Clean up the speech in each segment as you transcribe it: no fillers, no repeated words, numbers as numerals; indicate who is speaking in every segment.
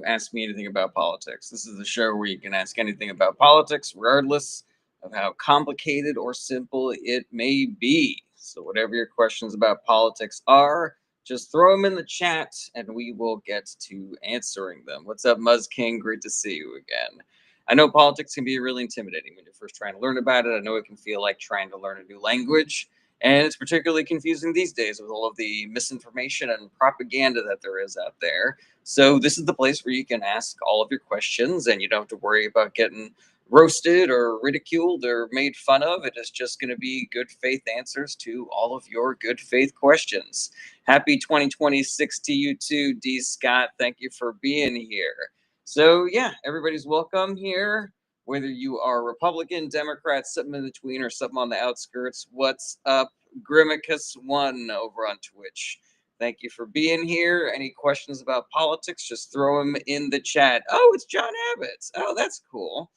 Speaker 1: Ask Me Anything About Politics. This is the show where you can ask anything about politics, regardless of how complicated or simple it may be. So, whatever your questions about politics are, just throw them in the chat and we will get to answering them. What's up, Muzz King? Great to see you again. I know politics can be really intimidating when you're first trying to learn about it. I know it can feel like trying to learn a new language. And it's particularly confusing these days with all of the misinformation and propaganda that there is out there. So, this is the place where you can ask all of your questions and you don't have to worry about getting roasted or ridiculed or made fun of. It is just going to be good faith answers to all of your good faith questions. Happy 2026 to you too, D. Scott. Thank you for being here. So, yeah, everybody's welcome here. Whether you are Republican, Democrat, something in between, or something on the outskirts, what's up, Grimicus1 over on Twitch? Thank you for being here. Any questions about politics, just throw them in the chat. Oh, it's John Abbott. Oh, that's cool.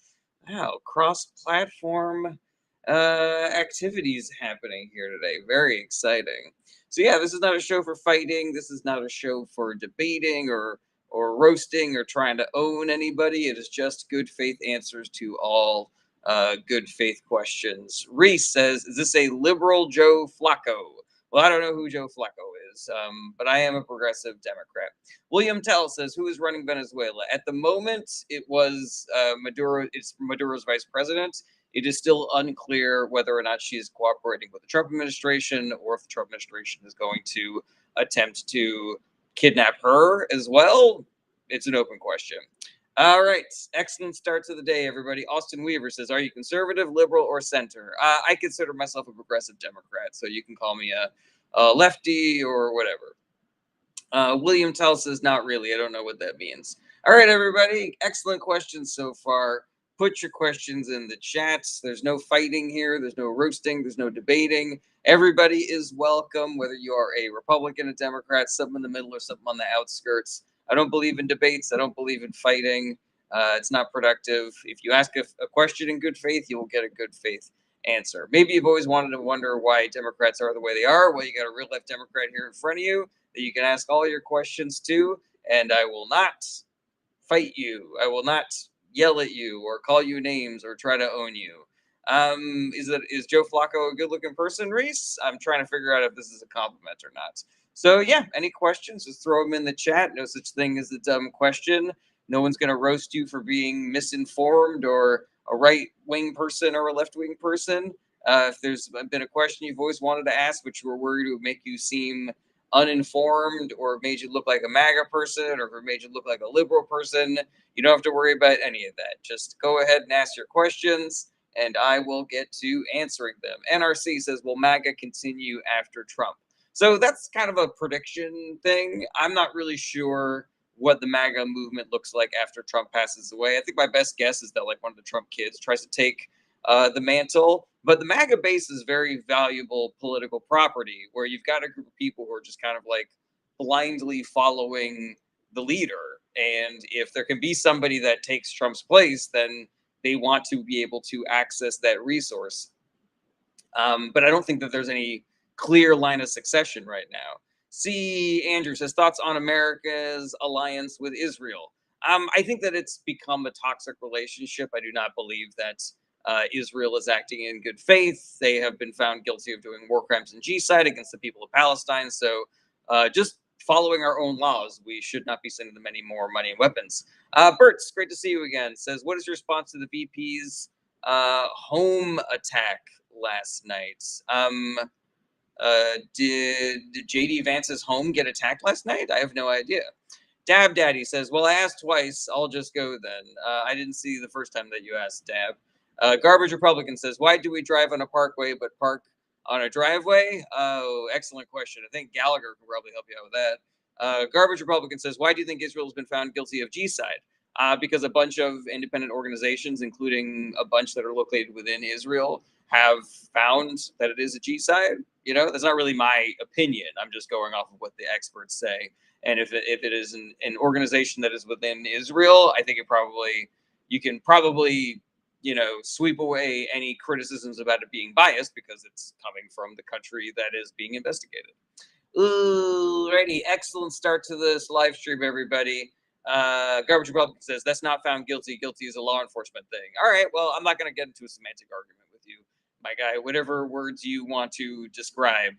Speaker 1: Wow, cross-platform activities happening here today. Very exciting. So yeah, this is not a show for fighting. This is not a show for debating or roasting or trying to own anybody. It is just good faith answers to all good faith questions. Reese says, "Is this a liberal Joe Flacco?" Well, I don't know who Joe Flacco is, but I am a progressive Democrat. William Tell says, "Who is running Venezuela?" At the moment, it was Maduro. It's Maduro's vice president. It is still unclear whether or not she is cooperating with the Trump administration or if the Trump administration is going to attempt to kidnap her as well. It's an open question. All right. Excellent start to the day, everybody. Austin Weaver says, "Are you conservative, liberal, or center?" I consider myself a progressive Democrat, so you can call me a lefty or whatever. William Tell says, "Not really. I don't know what that means." All right, everybody. Excellent questions so far. Put your questions in the chats. There's no fighting here. There's no roasting. There's no debating. Everybody is welcome, whether you are a Republican, a Democrat, something in the middle, or something on the outskirts. I don't believe in debates. I don't believe in fighting. It's not productive. If you ask a question in good faith, you will get a good faith answer. Maybe you've always wanted to wonder why Democrats are the way they are. Well, you got a real life Democrat here in front of you that you can ask all your questions to, and I will not fight you. I will not yell at you or call you names or try to own you. Is Joe Flacco a good-looking person, Reese? I'm trying to figure out if this is a compliment or not. So yeah, any questions, just throw them in the chat. No such thing as a dumb question. No one's going to roast you for being misinformed or a right-wing person or a left-wing person. If there's been a question you've always wanted to ask, but you were worried it would make you seem uninformed or made you look like a MAGA person or if it made you look like a liberal person, you don't have to worry about any of that. Just go ahead and ask your questions and I will get to answering them. NRC says, "Will MAGA continue after Trump?" So that's kind of a prediction thing. I'm not really sure what the MAGA movement looks like after Trump passes away. I think my best guess is that like one of the Trump kids tries to take the mantle. But the MAGA base is very valuable political property where you've got a group of people who are just kind of like blindly following the leader. And if there can be somebody that takes Trump's place, then they want to be able to access that resource. But I don't think that there's any clear line of succession right now. C. Andrew says, "Thoughts on America's alliance with Israel?" I think that it's become a toxic relationship. I do not believe that Israel is acting in good faith. They have been found guilty of doing war crimes and genocide against the people of Palestine. So just following our own laws, we should not be sending them any more money and weapons. Bert's, great to see you again, says, "What is your response to the VP's home attack last night?" Did JD Vance's home get attacked last night? I have no idea. Dab Daddy says, "Well, I asked twice. I'll just go then." I didn't see the first time that you asked, Dab. Garbage Republican says, "Why do we drive on a parkway but park on a driveway?" Oh, excellent question. I think Gallagher can probably help you out with that. Garbage Republican says, "Why do you think Israel has been found guilty of genocide?" Because a bunch of independent organizations, including a bunch that are located within Israel, have found that it is a genocide. You know, that's not really my opinion. I'm just going off of what the experts say. And if it is an organization that is within Israel, I think you can probably sweep away any criticisms about it being biased because it's coming from the country that is being investigated. Alrighty, excellent start to this live stream, everybody. Garbage Republican says that's not found guilty. Guilty is a law enforcement thing. All right, well, I'm not going to get into a semantic argument with you, my guy. Whatever words you want to describe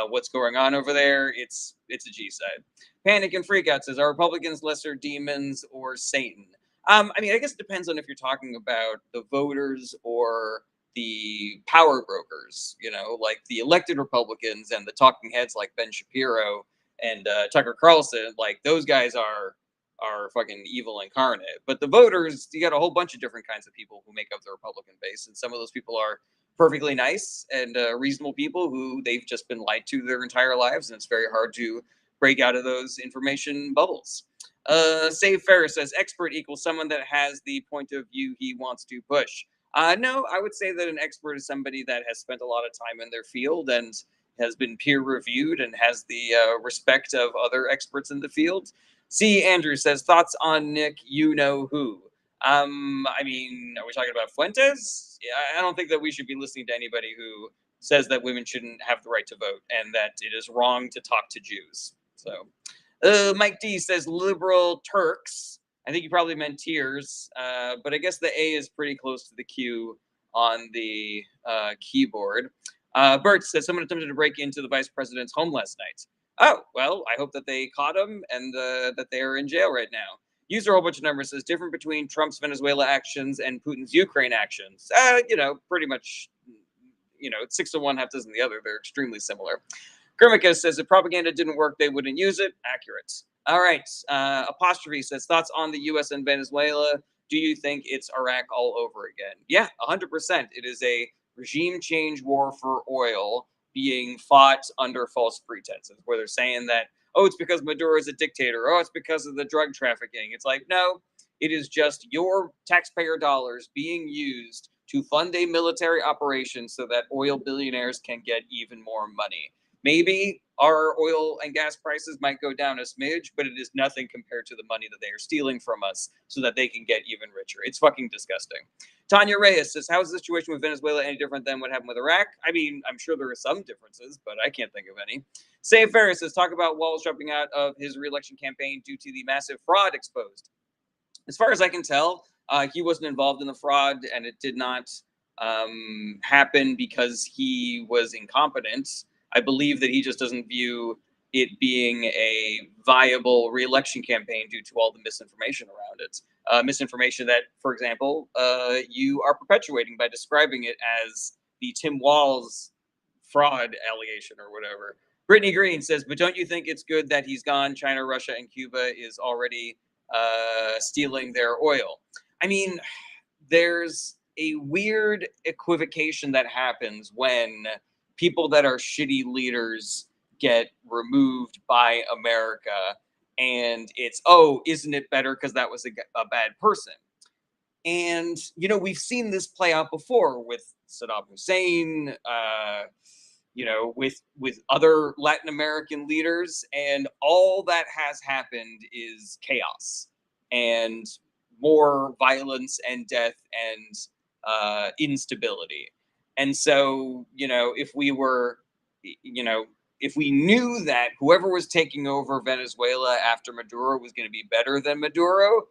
Speaker 1: what's going on over there, it's a G side. Panic and Freakout says, are Republicans lesser demons or Satan? I mean, I guess it depends on if you're talking about the voters or the power brokers, you know, like the elected Republicans and the talking heads like Ben Shapiro and Tucker Carlson. Like those guys are fucking evil incarnate. But the voters, you got a whole bunch of different kinds of people who make up the Republican base, and some of those people are perfectly nice and reasonable people who they've just been lied to their entire lives, and it's very hard to break out of those information bubbles. Save Ferris says expert equals someone that has the point of view he wants to push. No, I would say that an expert is somebody that has spent a lot of time in their field and has been peer reviewed and has the respect of other experts in the field. C. Andrew says thoughts on Nick, you know who. I mean, are we talking about Fuentes? Yeah, I don't think that we should be listening to anybody who says that women shouldn't have the right to vote and that it is wrong to talk to Jews. So, Mike D says liberal Turks. I think you probably meant tears, but I guess the A is pretty close to the Q on the keyboard. Bert says someone attempted to break into the vice president's home last night. Oh, well, I hope that they caught him and that they are in jail right now. User a whole bunch of numbers says different between Trump's Venezuela actions and Putin's Ukraine actions. You know, pretty much, you know, it's 6 to 1, half dozen the other. They're extremely similar. Grimmica says if propaganda didn't work, they wouldn't use it. Accurate. All right. Apostrophe says thoughts on the U.S. and Venezuela. Do you think it's Iraq all over again? Yeah, 100%. It is a regime change war for oil being fought under false pretenses, where they're saying that, oh, it's because Maduro is a dictator. Oh, it's because of the drug trafficking. It's like, no, it is just your taxpayer dollars being used to fund a military operation so that oil billionaires can get even more money. Maybe our oil and gas prices might go down a smidge, but it is nothing compared to the money that they are stealing from us so that they can get even richer. It's fucking disgusting. Tanya Reyes says, how is the situation with Venezuela any different than what happened with Iraq? I mean, I'm sure there are some differences, but I can't think of any. Save Ferris says, talk about Walz dropping out of his re-election campaign due to the massive fraud exposed. As far as I can tell, he wasn't involved in the fraud, and it did not happen because he was incompetent. I believe that he just doesn't view it being a viable re-election campaign due to all the misinformation around it. Misinformation that, for example, you are perpetuating by describing it as the Tim Walz fraud allegation or whatever. Brittany Green says, but don't you think it's good that he's gone? China, Russia, and Cuba is already stealing their oil. I mean, there's a weird equivocation that happens when people that are shitty leaders get removed by America, and it's, oh, isn't it better because that was a bad person? And, you know, we've seen this play out before with Saddam Hussein, you know, with other Latin American leaders, and all that has happened is chaos and more violence and death and instability. And so, you know, if we were, you know, if we knew that whoever was taking over Venezuela after Maduro was going to be better than Maduro,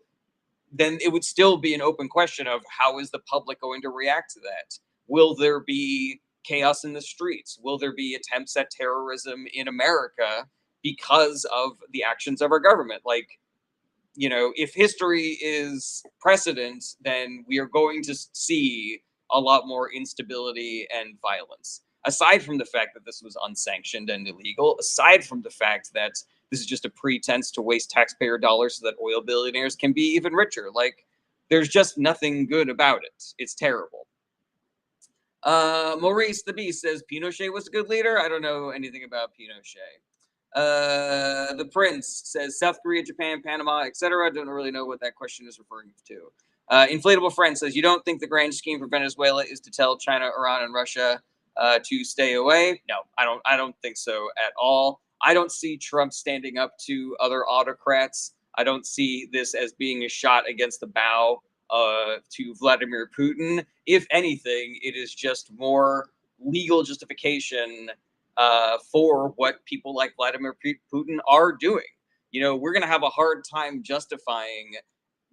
Speaker 1: then it would still be an open question of how is the public going to react to that? Will there be chaos in the streets? Will there be attempts at terrorism in America because of the actions of our government? Like, you know, if history is precedent, then we are going to see a lot more instability and violence. Aside from the fact that this was unsanctioned and illegal, aside from the fact that this is just a pretense to waste taxpayer dollars so that oil billionaires can be even richer. Like, there's just nothing good about it. It's terrible. Maurice the Beast says Pinochet was a good leader. I don't know anything about Pinochet. The Prince says South Korea, Japan, Panama, etc. I don't really know what that question is referring to. Inflatable Friend says you don't think the grand scheme for Venezuela is to tell China, Iran, and Russia to stay away? No, I don't think so at all. I don't see Trump standing up to other autocrats. I don't see this as being a shot against the bow to Vladimir Putin. If anything, it is just more legal justification for what people like Vladimir Putin are doing. we're going to have a hard time justifying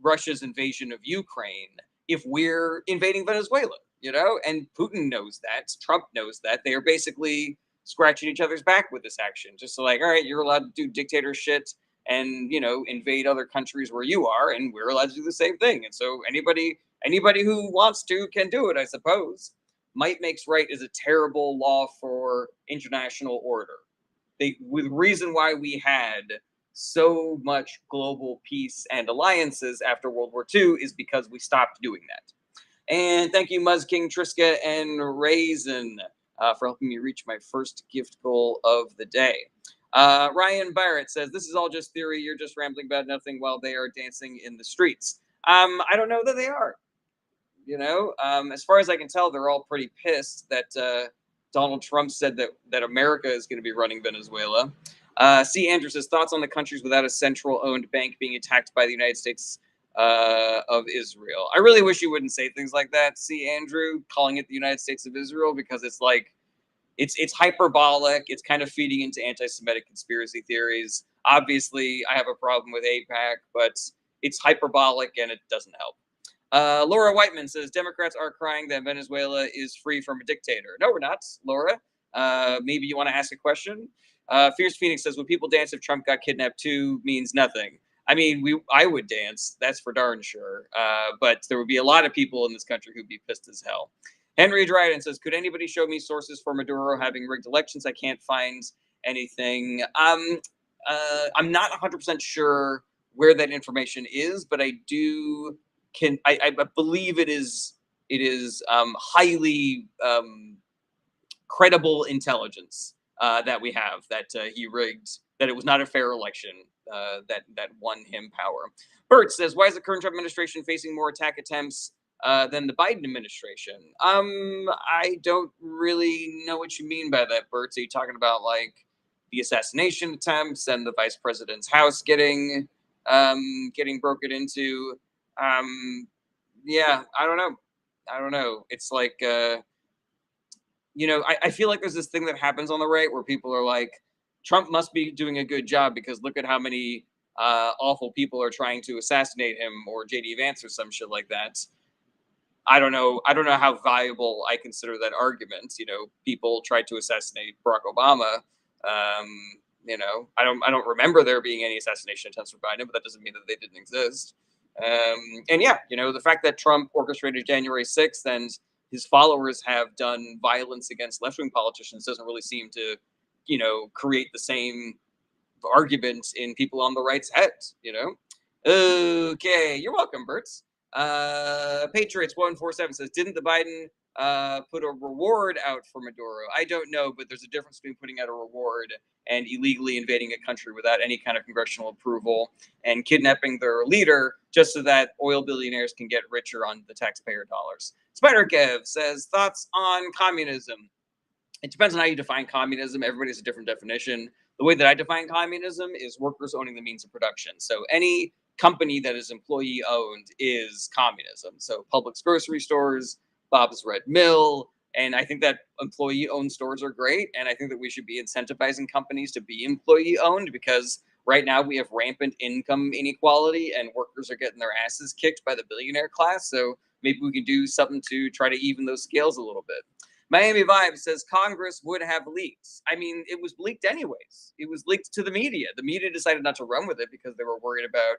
Speaker 1: Russia's invasion of Ukraine if we're invading Venezuela, and Putin knows that. Trump knows that. They are basically scratching each other's back with this action. Just so like, all right, you're allowed to do dictator shit and, invade other countries where you are, and we're allowed to do the same thing. And so anybody who wants to can do it, I suppose. Might makes right is a terrible law for international order. The reason why we had so much global peace and alliances after World War II is because we stopped doing that. And thank you, Muzz King, Triska, and Raisin for helping me reach my first gift goal of the day. Ryan Barrett says, this is all just theory. You're just rambling about nothing while they are dancing in the streets. I don't know that they are. As far as I can tell, they're all pretty pissed that Donald Trump said that America is going to be running Venezuela. C. Andrew says, thoughts on the countries without a central-owned bank being attacked by the United States of Israel. I really wish you wouldn't say things like that, C. Andrew, calling it the United States of Israel, because it's like, it's hyperbolic. It's kind of feeding into anti-Semitic conspiracy theories. Obviously, I have a problem with AIPAC, but it's hyperbolic and it doesn't help. Laura Whiteman says, Democrats are crying that Venezuela is free from a dictator. No, we're not, Laura. Maybe you want to ask a question? Fierce Phoenix says, would people dance if Trump got kidnapped too? Means nothing. I mean, I would dance. That's for darn sure. But there would be a lot of people in this country who'd be pissed as hell. Henry Dryden says, could anybody show me sources for Maduro having rigged elections? I can't find anything. I'm not 100% sure where that information is, but I believe it is highly credible intelligence that we have that he rigged, that it was not a fair election that won him power. Bert says, why is the current Trump administration facing more attack attempts than the Biden administration? I don't really know what you mean by that, Bert. Are you talking about like the assassination attempts and the vice president's house getting broken into? Yeah, I don't know. It's like, I feel like there's this thing that happens on the right where people are like, Trump must be doing a good job because look at how many awful people are trying to assassinate him, or JD Vance or some shit like that. I don't know how valuable I consider that argument. People tried to assassinate Barack Obama. I don't remember there being any assassination attempts for Biden, but that doesn't mean that they didn't exist. And yeah, the fact that Trump orchestrated January 6th and his followers have done violence against left-wing politicians doesn't really seem to, create the same argument in people on the right's heads, Okay, you're welcome, Berts. Patriots147 says, didn't the Biden put a reward out for Maduro? I don't know, but there's a difference between putting out a reward and illegally invading a country without any kind of congressional approval and kidnapping their leader just so that oil billionaires can get richer on the taxpayer dollars. Spider Kev says, thoughts on communism? It depends on how you define communism. Everybody has a different definition. The way that I define communism is workers owning the means of production. So any company that is employee owned is communism. So Publix grocery stores, Bob's Red Mill, and I think that employee owned stores are great. And I think that we should be incentivizing companies to be employee owned, because right now we have rampant income inequality and workers are getting their asses kicked by the billionaire class. So maybe we can do something to try to even those scales a little bit. Miami Vibe says Congress would have leaked. I mean, it was leaked anyways. It was leaked to the media. The media decided not to run with it because they were worried about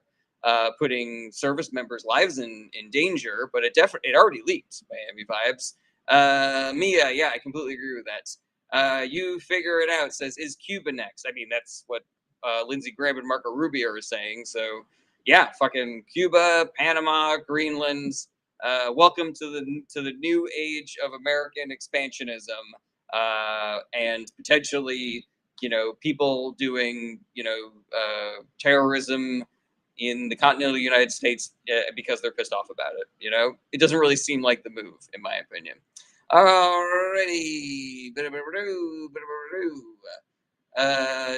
Speaker 1: putting service members' lives in danger, but it already leaked. Miami Vibes. Mia, yeah, I completely agree with that. You figure it out says, is Cuba next? I mean, that's what Lindsey Graham and Marco Rubio are saying. So yeah, fucking Cuba, Panama, Greenland. Welcome to the new age of American expansionism, and potentially, people doing, terrorism in the continental United States because they're pissed off about it. It doesn't really seem like the move, in my opinion. Alrighty.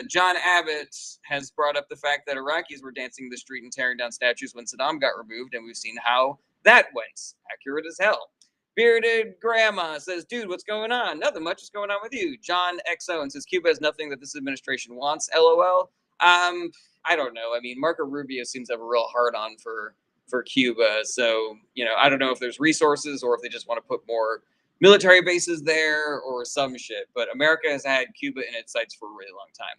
Speaker 1: John Abbott has brought up the fact that Iraqis were dancing in the street and tearing down statues when Saddam got removed, and we've seen how that went. Accurate as hell. Bearded Grandma says, dude, what's going on? Nothing much is going on with you. John XO and says, Cuba has nothing that this administration wants. LOL. I don't know. I mean, Marco Rubio seems to have a real hard on for Cuba. So, I don't know if there's resources or if they just want to put more military bases there or some shit. But America has had Cuba in its sights for a really long time.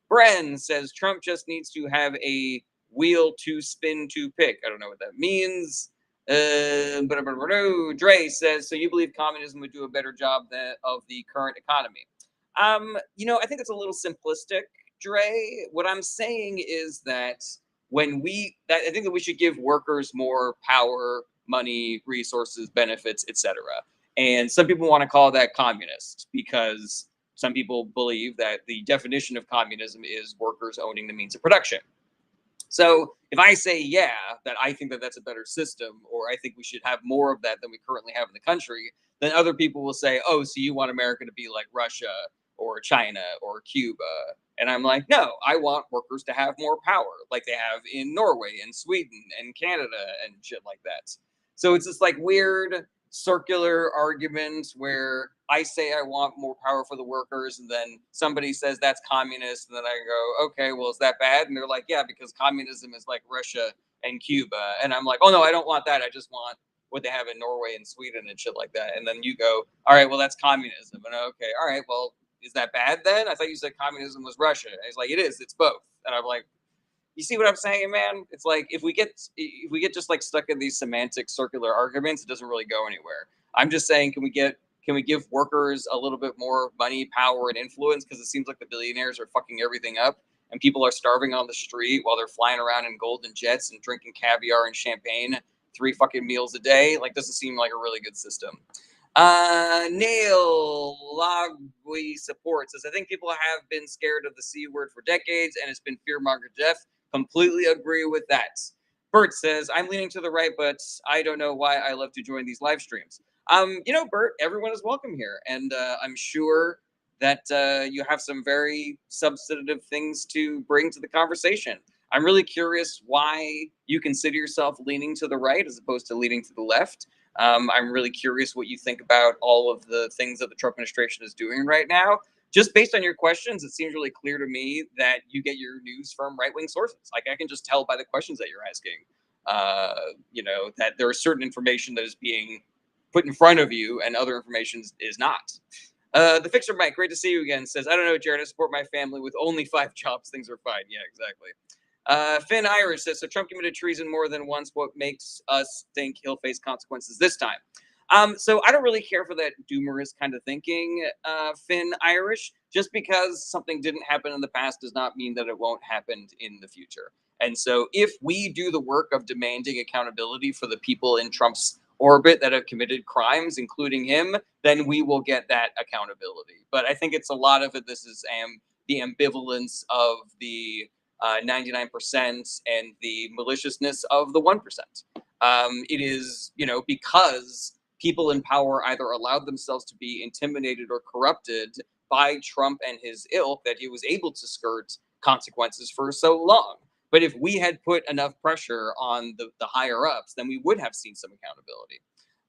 Speaker 1: Bren says Trump just needs to have a wheel to spin to pick. I don't know what that means. Dre says, so you believe communism would do a better job of the current economy? I think it's a little simplistic, Dre. What I'm saying is that I think that we should give workers more power, money, resources, benefits, etc. And some people want to call that communist because some people believe that the definition of communism is workers owning the means of production. So if I say, yeah, that I think that that's a better system, or I think we should have more of that than we currently have in the country, then other people will say, oh, so you want America to be like Russia or China or Cuba? And I'm like, no, I want workers to have more power, like they have in Norway and Sweden and Canada and shit like that. So it's this like weird circular argument where I say I want more power for the workers, and then somebody says that's communist, and then I go, okay, well, is that bad? And they're like, yeah, because communism is like Russia and Cuba. And I'm like, oh no, I don't want that. I just want what they have in Norway and Sweden and shit like that. And then you go, all right, well, that's communism. And okay, all right, well, is that bad then? I thought you said communism was Russia. And he's like, it is, it's both. And I'm like, you see what I'm saying, man? It's like if we get just like stuck in these semantic circular arguments, it doesn't really go anywhere. I'm just saying, can we give workers a little bit more money, power, and influence? Because it seems like the billionaires are fucking everything up, and people are starving on the street while they're flying around in golden jets and drinking caviar and champagne 3 fucking meals a day. Like, doesn't seem like a really good system. Neil Lagui supports says, I think people have been scared of the C word for decades, and it's been fear monger death. Completely agree with that. Bert says, I'm leaning to the right, but I don't know why I love to join these live streams. Bert, everyone is welcome here, and I'm sure that you have some very substantive things to bring to the conversation. I'm really curious why you consider yourself leaning to the right as opposed to leaning to the left. I'm really curious what you think about all of the things that the Trump administration is doing right now. Just based on your questions, it seems really clear to me that you get your news from right-wing sources. Like, I can just tell by the questions that you're asking, that there is certain information that is being put in front of you and other information is not. The Fixer Mike, great to see you again, says, I don't know, Jared, I support my family with only 5 jobs. Things are fine. Yeah, exactly. Finn Irish says, so Trump committed treason more than once. What makes us think he'll face consequences this time? So I don't really care for that doomerist kind of thinking, Finn Irish. Just because something didn't happen in the past does not mean that it won't happen in the future. And so if we do the work of demanding accountability for the people in Trump's orbit that have committed crimes, including him, then we will get that accountability. But I think it's a lot of it. This is the ambivalence of the 99% and the maliciousness of the 1%. It is, because people in power either allowed themselves to be intimidated or corrupted by Trump and his ilk that he was able to skirt consequences for so long. But if we had put enough pressure on the higher ups, then we would have seen some accountability.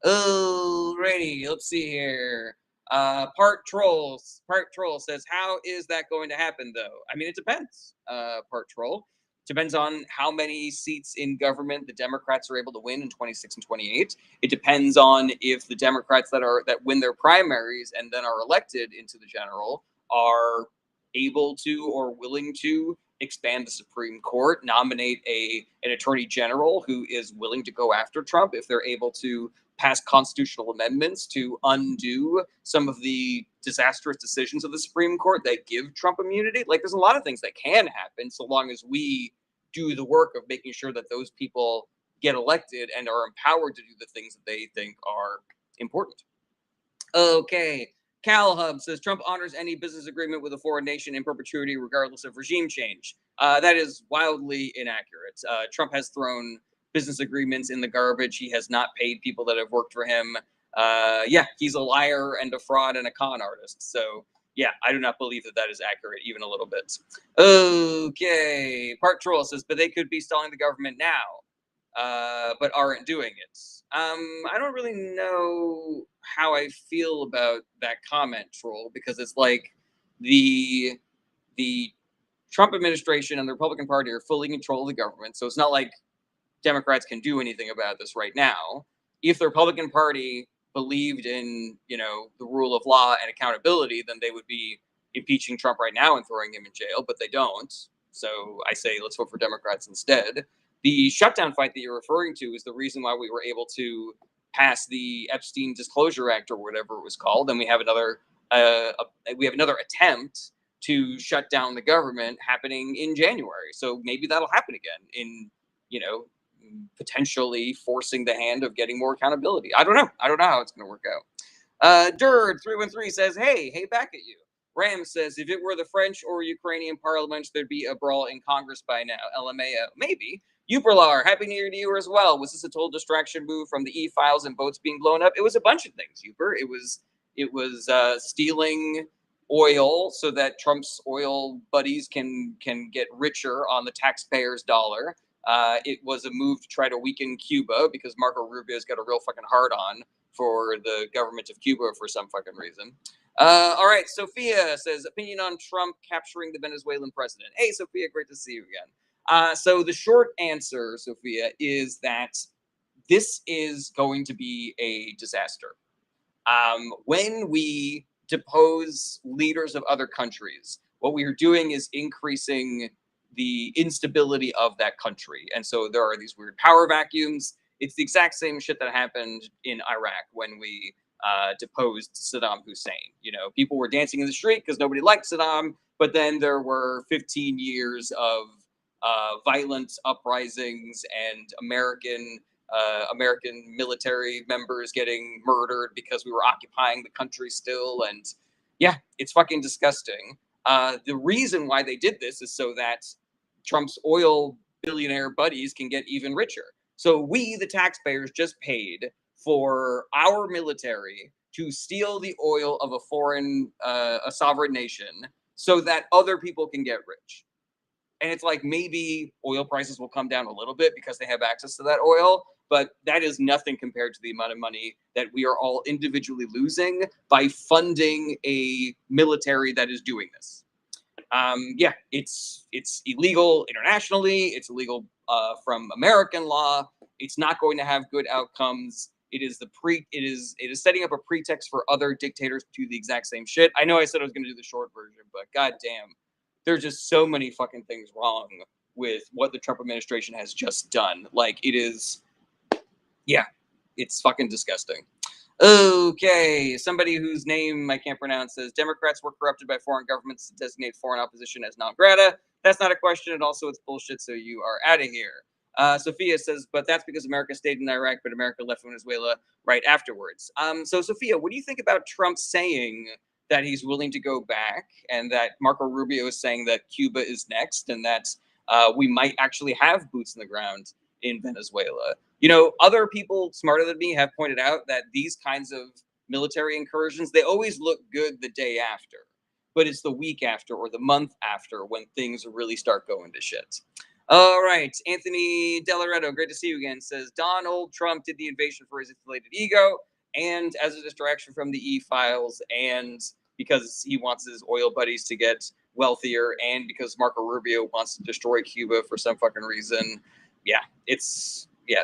Speaker 1: Alrighty, let's see here. Part Troll says, how is that going to happen, though? I mean, it depends. Part Troll depends on how many seats in government the Democrats are able to win in 26 and 28. It depends on if the Democrats that win their primaries and then are elected into the general are able to or willing to expand the Supreme Court, nominate an attorney general who is willing to go after Trump, if they're able to pass constitutional amendments to undo some of the disastrous decisions of the Supreme Court that give Trump immunity. Like, there's a lot of things that can happen so long as we do the work of making sure that those people get elected and are empowered to do the things that they think are important. Okay. Cal Hub says Trump honors any business agreement with a foreign nation in perpetuity, regardless of regime change. That is wildly inaccurate. Trump has thrown business agreements in the garbage. He has not paid people that have worked for him. He's a liar and a fraud and a con artist. So, yeah, I do not believe that is accurate, even a little bit. Okay. Part Troll says, but they could be stalling the government now, but aren't doing it. I don't really know how I feel about that comment, Troll, because it's like the Trump administration and the Republican Party are fully in control of the government. So it's not like Democrats can do anything about this right now. If the Republican Party believed in, the rule of law and accountability, then they would be impeaching Trump right now and throwing him in jail, but they don't. So I say let's vote for Democrats instead. The shutdown fight that you're referring to is the reason why we were able to pass the Epstein Disclosure Act or whatever it was called, and we have another attempt to shut down the government happening in January. So maybe that'll happen again in, potentially forcing the hand of getting more accountability. I don't know how it's going to work out. Dird313 says, hey, back at you. Ram says, if it were the French or Ukrainian parliaments, there'd be a brawl in Congress by now. LMAO. Maybe. Uperlar, Happy New Year to you as well. Was this a total distraction move from the E-files and boats being blown up? It was a bunch of things, Uper. It was stealing oil so that Trump's oil buddies can get richer on the taxpayers' dollar. It was a move to try to weaken Cuba because Marco Rubio's got a real fucking hard on for the government of Cuba for some fucking reason. All right, Sophia says, opinion on Trump capturing the Venezuelan president. Hey, Sophia, great to see you again. So the short answer, Sophia, is that this is going to be a disaster. When we depose leaders of other countries, what we are doing is increasing the instability of that country. And so there are these weird power vacuums. It's the exact same shit that happened in Iraq when we deposed Saddam Hussein. People were dancing in the street because nobody liked Saddam, but then there were 15 years of violent uprisings and American military members getting murdered because we were occupying the country still. And yeah, it's fucking disgusting. The reason why they did this is so that Trump's oil billionaire buddies can get even richer. So we, the taxpayers, just paid for our military to steal the oil of a sovereign nation so that other people can get rich. And it's like maybe oil prices will come down a little bit because they have access to that oil, but that is nothing compared to the amount of money that we are all individually losing by funding a military that is doing this. Yeah, it's illegal internationally. It's illegal from American law. It's not going to have good outcomes. It is setting up a pretext for other dictators to do the exact same shit. I know I said I was going to do the short version, but goddamn, there's just so many fucking things wrong with what the Trump administration has just done. Like it's fucking disgusting. Okay, somebody whose name I can't pronounce says Democrats were corrupted by foreign governments to designate foreign opposition as non grata. That's not a question, and also it's bullshit, so you are out of here. Sophia says, but that's because America stayed in Iraq, but America left Venezuela right afterwards. So Sophia, what do you think about Trump saying that he's willing to go back, and that Marco Rubio is saying that Cuba is next, and that we might actually have boots in the ground in Venezuela? Other people smarter than me have pointed out that these kinds of military incursions, they always look good the day after, but it's the week after or the month after when things really start going to shit. All right, Anthony Delaretto, great to see you again, says Donald Trump did the invasion for his inflated ego and as a distraction from the E-files, and because he wants his oil buddies to get wealthier, and because Marco Rubio wants to destroy Cuba for some fucking reason.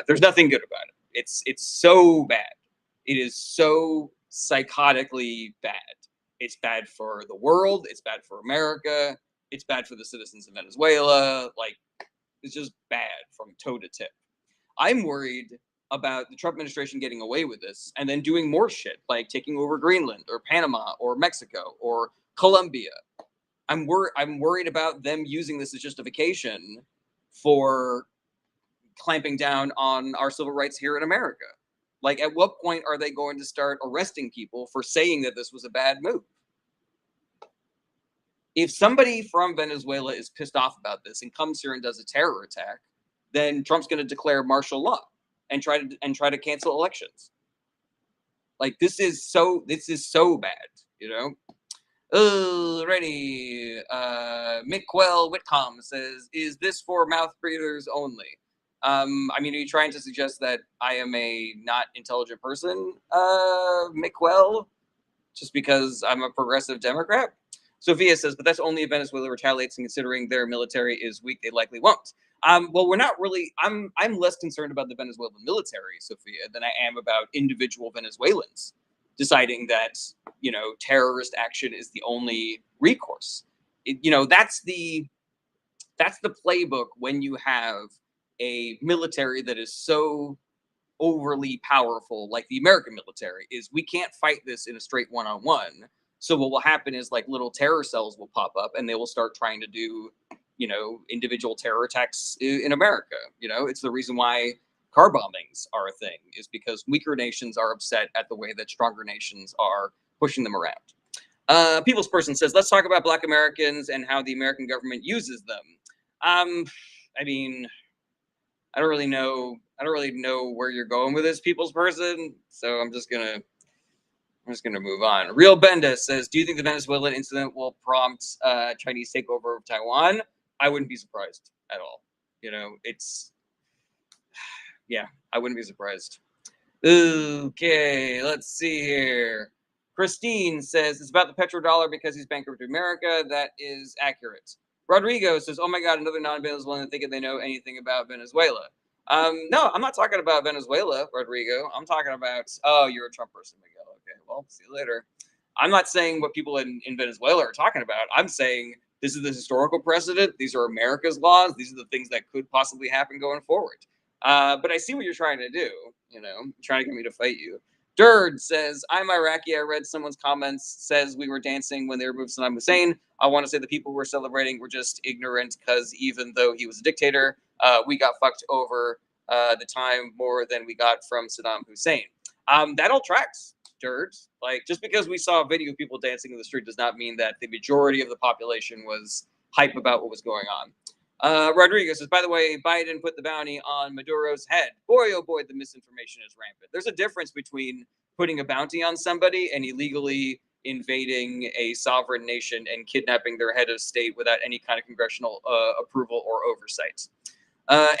Speaker 1: There's nothing good about it. It's so bad. It is so psychotically bad. It's bad for the world. It's bad for America. It's bad for the citizens of Venezuela. Like, it's just bad from toe to tip. I'm worried about the Trump administration getting away with this and then doing more shit, like taking over Greenland or Panama or Mexico or Colombia. I'm worried about them using this as justification for clamping down on our civil rights here in America. Like, at what point are they going to start arresting people for saying that this was a bad move? If somebody from Venezuela is pissed off about this and comes here and does a terror attack, then Trump's going to declare martial law and try to cancel elections. Like, this is so bad, Alrighty. Miquel Whitcomb says, is this for mouth breathers only? Are you trying to suggest that I am a not intelligent person, Miquel, just because I'm a progressive Democrat? Sophia says, but that's only if Venezuela retaliates, and considering their military is weak, they likely won't. Well, we're not really. I'm less concerned about the Venezuelan military, Sophia, than I am about individual Venezuelans deciding that terrorist action is the only recourse. That's the playbook when you have a military that is so overly powerful like the American military is. We can't fight this in a straight one-on-one. So what will happen is like little terror cells will pop up and they will start trying to do, individual terror attacks in America. It's the reason why car bombings are a thing, is because weaker nations are upset at the way that stronger nations are pushing them around. People's Person says, let's talk about Black Americans and how the American government uses them. I mean, I don't really know where you're going with this, People's Person. So I'm just gonna move on. Real Benda says, do you think the Venezuelan incident will prompt Chinese takeover of Taiwan? I wouldn't be surprised at all. I wouldn't be surprised. Okay, let's see here. Christine says, it's about the petrodollar because he's bankrupt America. That is accurate. Rodrigo says, oh my God, another non-Venezuelan thinking they know anything about Venezuela. No, I'm not talking about Venezuela, Rodrigo. I'm talking about, oh, you're a Trump person, Miguel. Okay, well, see you later. I'm not saying what people in Venezuela are talking about. I'm saying this is the historical precedent. These are America's laws. These are the things that could possibly happen going forward. But I see what you're trying to do, trying to get me to fight you. Durd says, I'm Iraqi. I read someone's comments, says we were dancing when they removed Saddam Hussein. I want to say the people we're celebrating were just ignorant because even though he was a dictator, we got fucked over the time more than we got from Saddam Hussein. That all tracks, Durd. Like, just because we saw a video of people dancing in the street does not mean that the majority of the population was hype about what was going on. Rodriguez says, by the way, Biden put the bounty on Maduro's head. Boy, oh boy, the misinformation is rampant. There's a difference between putting a bounty on somebody and illegally invading a sovereign nation and kidnapping their head of state without any kind of congressional approval or oversight.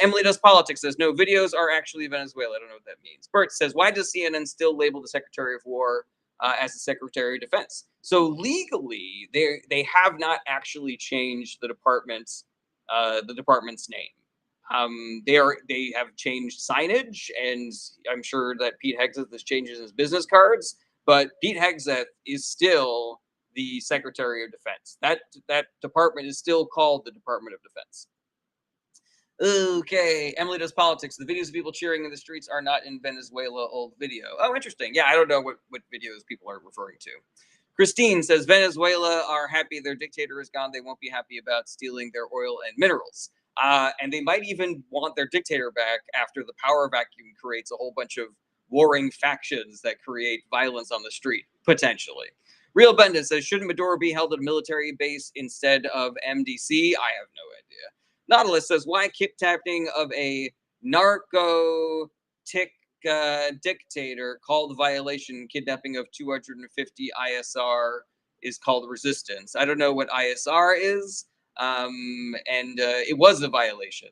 Speaker 1: Emily Does Politics says, no, videos are actually Venezuela. I don't know what that means. Bert says, why does CNN still label the Secretary of War as the Secretary of Defense? So legally, they have not actually changed the department's name. They have changed signage, and I'm sure that Pete Hegseth has changed his business cards, but Pete Hegseth is still the Secretary of Defense. That department is still called the Department of Defense. Okay, Emily Does Politics. The videos of people cheering in the streets are not in Venezuela. Old video. Oh, interesting. Yeah, I don't know what videos people are referring to. Christine says, Venezuela are happy their dictator is gone. They won't be happy about stealing their oil and minerals. And they might even want their dictator back after the power vacuum creates a whole bunch of warring factions that create violence on the street, potentially. Real Bendit says, shouldn't Maduro be held at a military base instead of MDC? I have no idea. Nautilus says, why kidnapping of a narcotic dictator called violation, kidnapping of 250 ISR is called resistance? I don't know what ISR is, and it was a violation.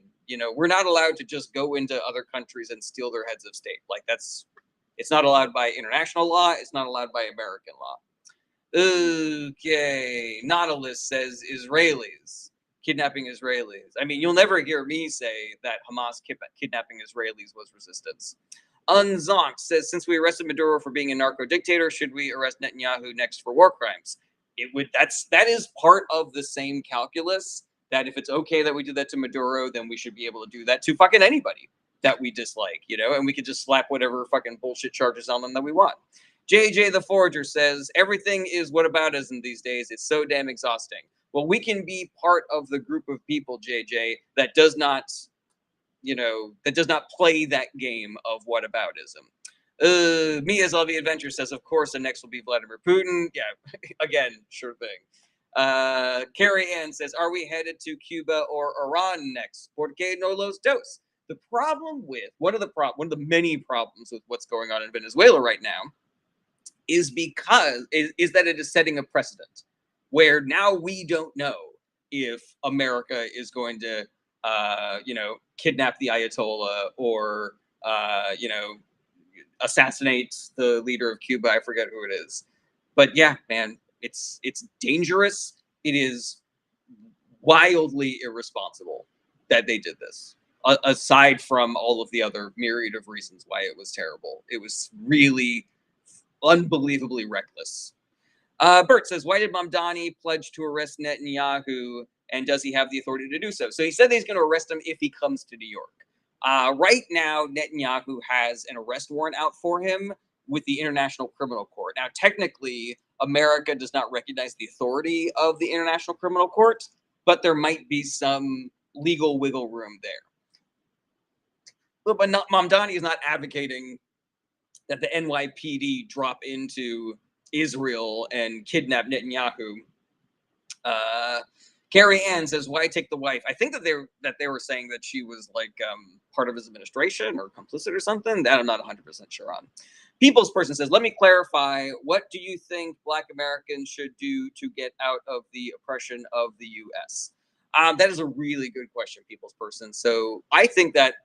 Speaker 1: We're not allowed to just go into other countries and steal their heads of state. Like, it's not allowed by international law. It's not allowed by American law. Okay, Nautilus says Israelis. Kidnapping Israelis. I mean, you'll never hear me say that Hamas kidnapping Israelis was resistance. Unzonk says, since we arrested Maduro for being a narco dictator, should we arrest Netanyahu next for war crimes? That is part of the same calculus, that if it's okay that we do that to Maduro, then we should be able to do that to fucking anybody that we dislike, and we could just slap whatever fucking bullshit charges on them that we want. JJ the Forager says, everything is whataboutism these days. It's so damn exhausting. Well, we can be part of the group of people, JJ, that does not play that game of whataboutism. Mia's Lovey Adventure says, of course, the next will be Vladimir Putin. Yeah, again, sure thing. Carrie Ann says, are we headed to Cuba or Iran next? Porque no los dos. The problem with, one of the many problems with what's going on in Venezuela right now is that it is setting a precedent where now we don't know if America is going to, kidnap the Ayatollah or, assassinate the leader of Cuba. I forget who it is. But yeah, man, it's dangerous. it is wildly irresponsible that they did this. Aside from all of the other myriad of reasons why it was terrible, it was really unbelievably reckless. Bert says, why did Mamdani pledge to arrest Netanyahu, and does he have the authority to do so? So he said that he's going to arrest him if he comes to New York. Right now, Netanyahu has an arrest warrant out for him with the International Criminal Court. Now, technically, America does not recognize the authority of the International Criminal Court, but there might be some legal wiggle room there. But Mamdani is not advocating that the NYPD drop into Israel and kidnap Netanyahu. Carrie Ann says, "Why take the wife?" I think that they were saying that she was like part of his administration or complicit or something. That I'm not 100% sure on. People's Person says, "Let me clarify. What do you think Black Americans should do to get out of the oppression of the U.S.?" That is a really good question, People's Person. So I think that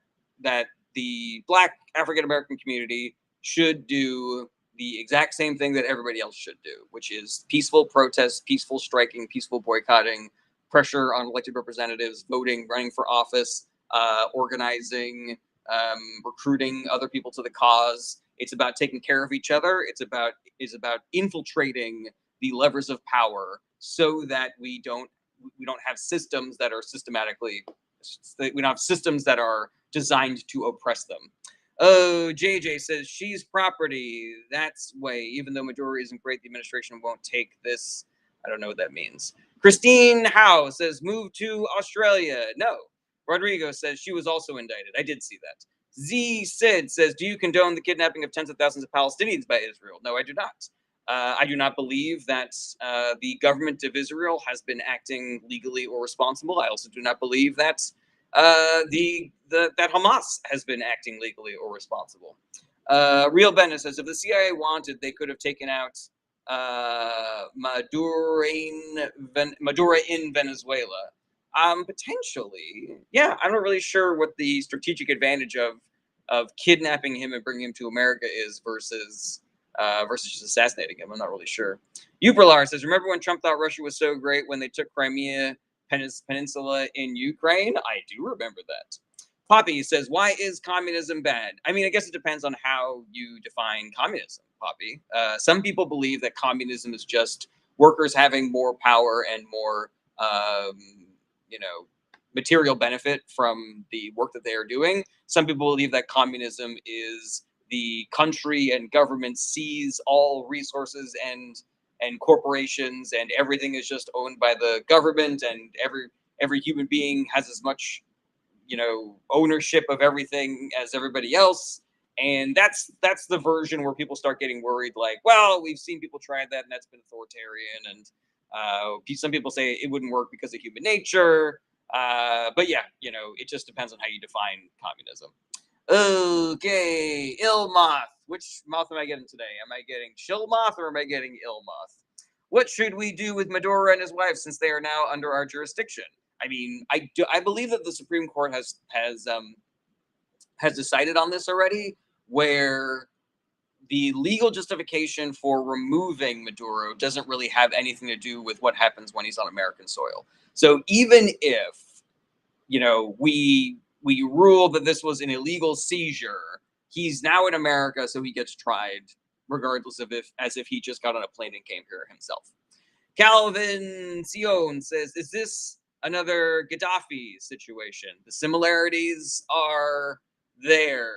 Speaker 1: the Black African American community should do the exact same thing that everybody else should do, which is peaceful protest, peaceful striking, peaceful boycotting, pressure on elected representatives, voting, running for office, organizing, recruiting other people to the cause. It's about taking care of each other. It's about infiltrating the levers of power so that we don't have systems that are we don't have systems that are designed to oppress them. Oh, JJ says she's property. That's way. Even though Maduro isn't great, the administration won't take this. I don't know what that means. Christine Howe says move to Australia. No. Rodrigo says she was also indicted. I did see that. Z Sid says, do you condone the kidnapping of tens of thousands of Palestinians by Israel? No, I do not. I do not believe that the government of Israel has been acting legally or responsible. I also do not believe that that Hamas has been acting legally or responsible. Real Bennett says, if the CIA wanted, they could have taken out Maduro in Venezuela. Potentially, yeah. I'm not really sure what the strategic advantage of kidnapping him and bringing him to America is versus just assassinating him. I'm not really sure. Uberlar says, remember when Trump thought Russia was so great when they took Crimea Peninsula in Ukraine? I do remember that. Poppy says, why is communism bad? I mean, I guess it depends on how you define communism, Poppy. Some people believe that communism is just workers having more power and more, material benefit from the work that they are doing. Some people believe that communism is the country and government seize all resources and corporations, and everything is just owned by the government, and every human being has as much ownership of everything as everybody else. And that's the version where people start getting worried, like, well, we've seen people try that and that's been authoritarian, and some people say it wouldn't work because of human nature. But yeah, it just depends on how you define communism. Okay, Ilmoth. Which moth am I getting today? Am I getting Chillmoth or am I getting Ilmoth? What should we do with Maduro and his wife since they are now under our jurisdiction? I mean, I believe that the Supreme Court has decided on this already, where the legal justification for removing Maduro doesn't really have anything to do with what happens when he's on American soil. So even if we rule that this was an illegal seizure, he's now in America, so he gets tried regardless of as if he just got on a plane and came here himself. Calvin Sion says, is this another Gaddafi situation? The similarities are there.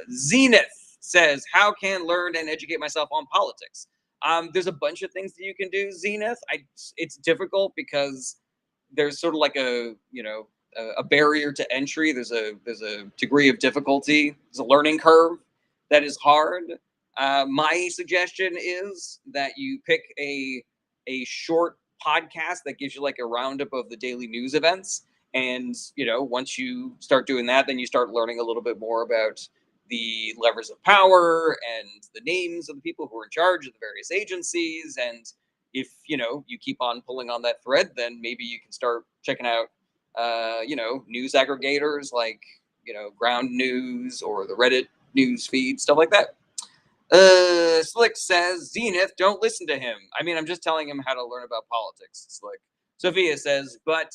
Speaker 1: Zenith says, how can learn and educate myself on politics? There's a bunch of things that you can do, Zenith. It's difficult because there's sort of like a barrier to entry. There's a degree of difficulty. There's a learning curve that is hard. My suggestion is that you pick a short podcast that gives you like a roundup of the daily news events. And, once you start doing that, then you start learning a little bit more about the levers of power and the names of the people who are in charge of the various agencies. And if, you keep on pulling on that thread, then maybe you can start checking out, news aggregators like, Ground News or the Reddit news feed, stuff like that. Slick says, Zenith, don't listen to him. I mean, I'm just telling him how to learn about politics. Slick. Sophia says, but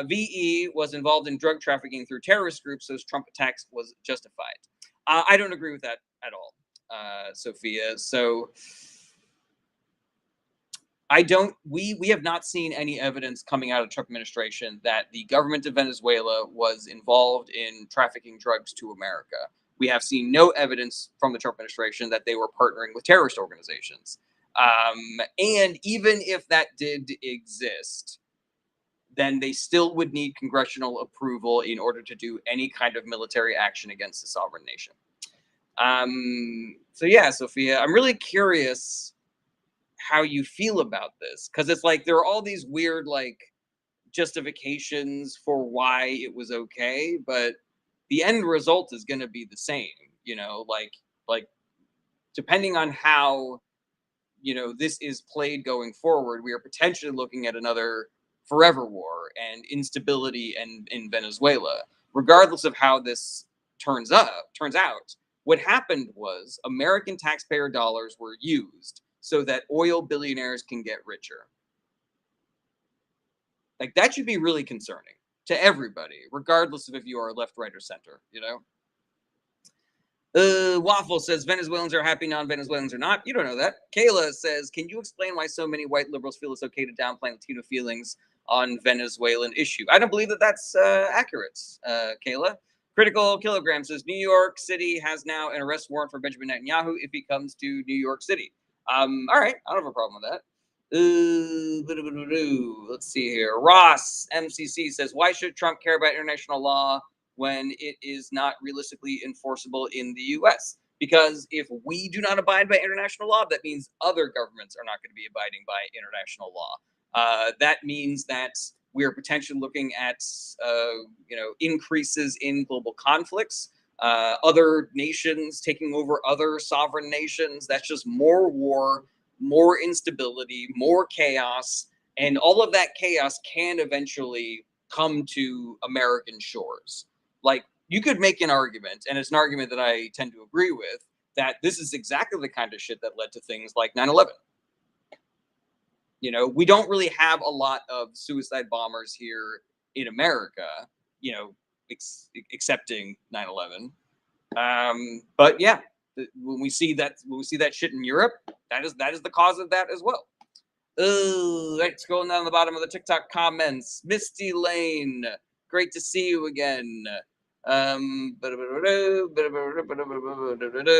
Speaker 1: VE was involved in drug trafficking through terrorist groups, so Trump attacks was justified. I don't agree with that at all, Sophia. So I don't. We have not seen any evidence coming out of the Trump administration that the government of Venezuela was involved in trafficking drugs to America. We have seen no evidence from the Trump administration that they were partnering with terrorist organizations. And even if that did exist, then they still would need congressional approval in order to do any kind of military action against a sovereign nation. So yeah, Sophia, I'm really curious how you feel about this, because it's like there are all these weird like justifications for why it was okay, but the end result is going to be the same, like depending on how this is played going forward, we are potentially looking at another forever war and instability and in Venezuela, regardless of how this turns out. What happened was American taxpayer dollars were used so that oil billionaires can get richer. Like that should be really concerning to everybody, regardless of if you are left, right, or center, Waffle says Venezuelans are happy, non-Venezuelans are not. You don't know that. Kayla says, can you explain why so many white liberals feel it's okay to downplay Latino feelings on Venezuelan issue? I don't believe that that's accurate, Kayla. Critical Kilogram says New York City has now an arrest warrant for Benjamin Netanyahu if he comes to New York City. All right, I don't have a problem with that. Let's see here. Ross MCC says, why should Trump care about international law when it is not realistically enforceable in the US? Because if we do not abide by international law, that means other governments are not going to be abiding by international law. That means that we are potentially looking at increases in global conflicts, other nations taking over other sovereign nations. That's just more war, more instability, more chaos, and all of that chaos can eventually come to American shores. Like, you could make an argument, and it's an argument that I tend to agree with, that this is exactly the kind of shit that led to things like 9/11. We don't really have a lot of suicide bombers here in America, excepting 9/11. But yeah, when we see that shit in Europe, that is the cause of that as well. Right, scrolling down the bottom of the TikTok comments. Misty Lane, great to see you again.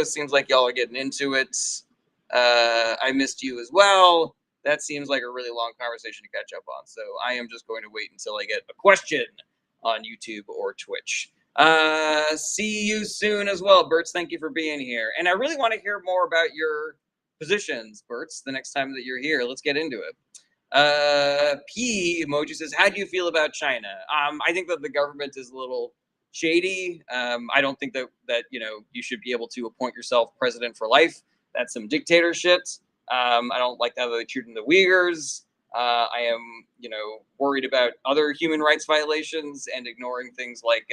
Speaker 1: Seems like y'all are getting into it. I missed you as well. That seems like a really long conversation to catch up on. So I am just going to wait until I get a question on YouTube or Twitch. See you soon as well, Berts. Thank you for being here. And I really want to hear more about your positions, Berts, the next time that you're here. Let's get into it. P emoji says, how do you feel about China? I think that the government is a little shady. I don't think that you should be able to appoint yourself president for life. That's some dictator shit. I don't like how they're treating the Uyghurs. I am, worried about other human rights violations and ignoring things like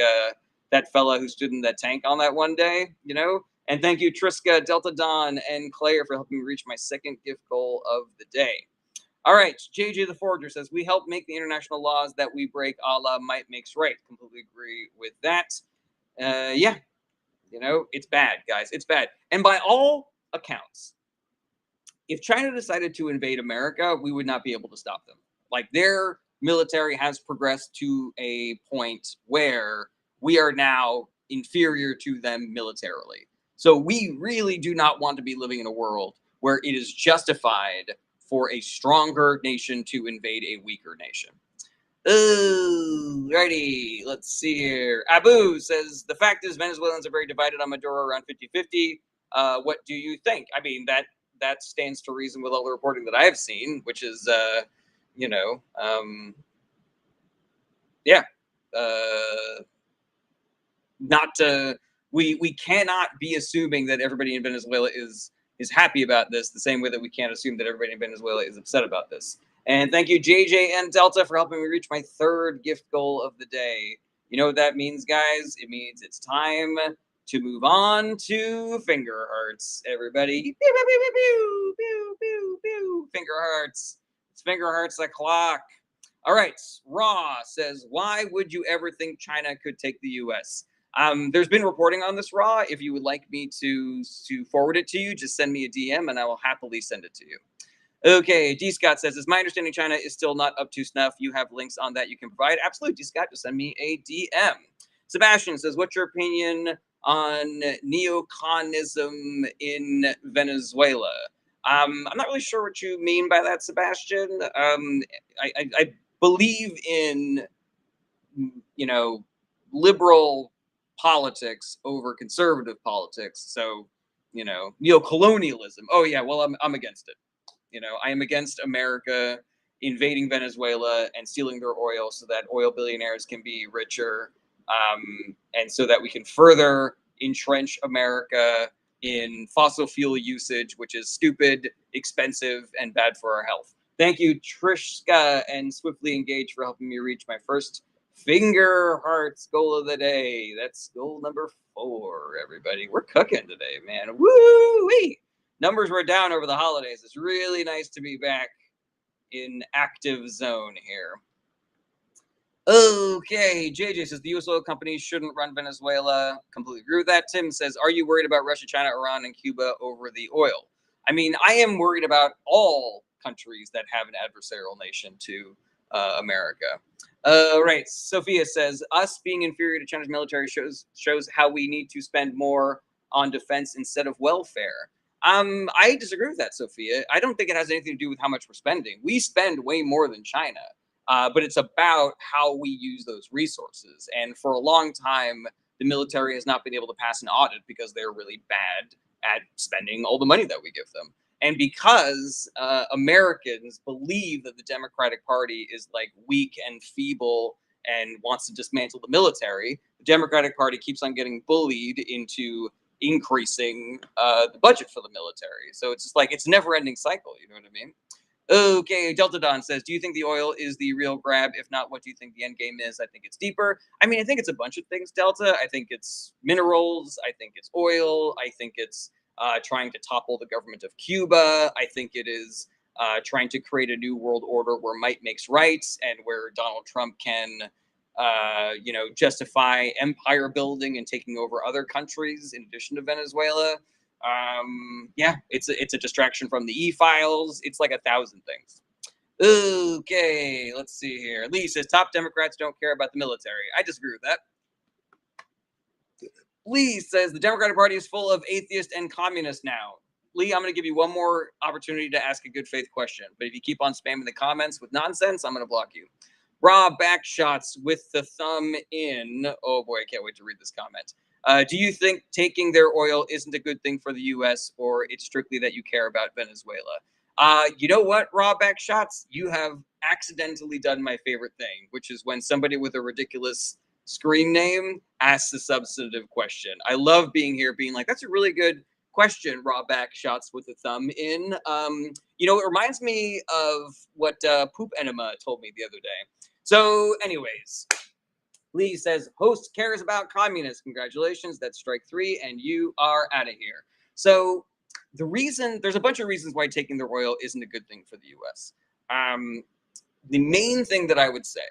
Speaker 1: that fella who stood in that tank on that one day, And thank you, Triska, Delta Dawn, and Claire for helping me reach my second gift goal of the day. All right, JJ the Forger says, we help make the international laws that we break, a la might makes right. Completely agree with that. Yeah, it's bad, guys. It's bad. And by all accounts, if China decided to invade America, we would not be able to stop them. Like, their military has progressed to a point where we are now inferior to them militarily. So we really do not want to be living in a world where it is justified for a stronger nation to invade a weaker nation. Ooh, righty. Let's see here. Abu says, the fact is Venezuelans are very divided on Maduro, around 50-50. What do you think? I mean, that stands to reason with all the reporting that I have seen, which is, not to, we cannot be assuming that everybody in Venezuela is happy about this, the same way that we can't assume that everybody in Venezuela is upset about this. And thank you, JJ and Delta, for helping me reach my third gift goal of the day. You know what that means, guys? It means it's time to move on to finger hearts, everybody. Pew, pew, pew, pew, pew, pew, pew. Finger hearts. It's finger hearts o'clock. All right. Raw says, why would you ever think China could take the US? There's been reporting on this, Raw. If you would like me to forward it to you, just send me a DM and I will happily send it to you. Okay, D. Scott says, "Is my understanding China is still not up to snuff? You have links on that you can provide." Absolutely, D. Scott, just send me a DM. Sebastian says, "What's your opinion on neoconism in Venezuela?" I'm not really sure what you mean by that, Sebastian. I believe in, you know, liberal politics over conservative politics. So, neocolonialism. Oh yeah, well I'm against it. I am against America invading Venezuela and stealing their oil so that oil billionaires can be richer, and so that we can further entrench America in fossil fuel usage, which is stupid, expensive, and bad for our health. Thank you, Trishka and Swiftly Engaged, for helping me reach my first finger hearts goal of the day. That's goal number 4, everybody. We're cooking today, man. Woo-wee! Numbers were down over the holidays. It's really nice to be back in active zone here. Okay, JJ says the U.S. oil companies shouldn't run Venezuela. Completely agree with that. Tim says, are you worried about Russia, China, Iran, and Cuba over the oil? I mean, I am worried about all countries that have an adversarial nation to America. Right, Sophia says, us being inferior to China's military shows how we need to spend more on defense instead of welfare. I disagree with that, Sophia. I don't think it has anything to do with how much we're spending. We spend way more than China. But it's about how we use those resources. And for a long time, the military has not been able to pass an audit because they're really bad at spending all the money that we give them. And because Americans believe that the Democratic Party is like weak and feeble and wants to dismantle the military, the Democratic Party keeps on getting bullied into increasing the budget for the military. So it's just like it's a never-ending cycle. You know what I mean? Okay, Delta Don says, do you think the oil is the real grab? If not, what do you think the end game is? I think it's deeper. I mean, I think it's a bunch of things, Delta. I think it's minerals. I think it's oil. I think it's trying to topple the government of Cuba. I think it is trying to create a new world order where might makes right and where Donald Trump can, justify empire building and taking over other countries in addition to Venezuela. Yeah, it's a distraction from the e-files. It's like 1,000 things. Okay, let's see here. Lee says top Democrats don't care about the military. I disagree with that. Lee says the Democratic Party is full of atheists and communists now. Lee, I'm going to give you one more opportunity to ask a good faith question. But if you keep on spamming the comments with nonsense, I'm going to block you. Raw backshots with the thumb in. Oh boy, I can't wait to read this comment. Do you think taking their oil isn't a good thing for the U.S. or it's strictly that you care about Venezuela? You know what, Raw backshots? You have accidentally done my favorite thing, which is when somebody with a ridiculous screen name asks a substantive question. I love being here, being like, that's a really good question, Raw backshots with the thumb in. It reminds me of what Poop Enema told me the other day. So, anyways, Lee says, host cares about communists. Congratulations, that's strike 3, and you are out of here. So, there's a bunch of reasons why taking their oil isn't a good thing for the U.S. The main thing that I would say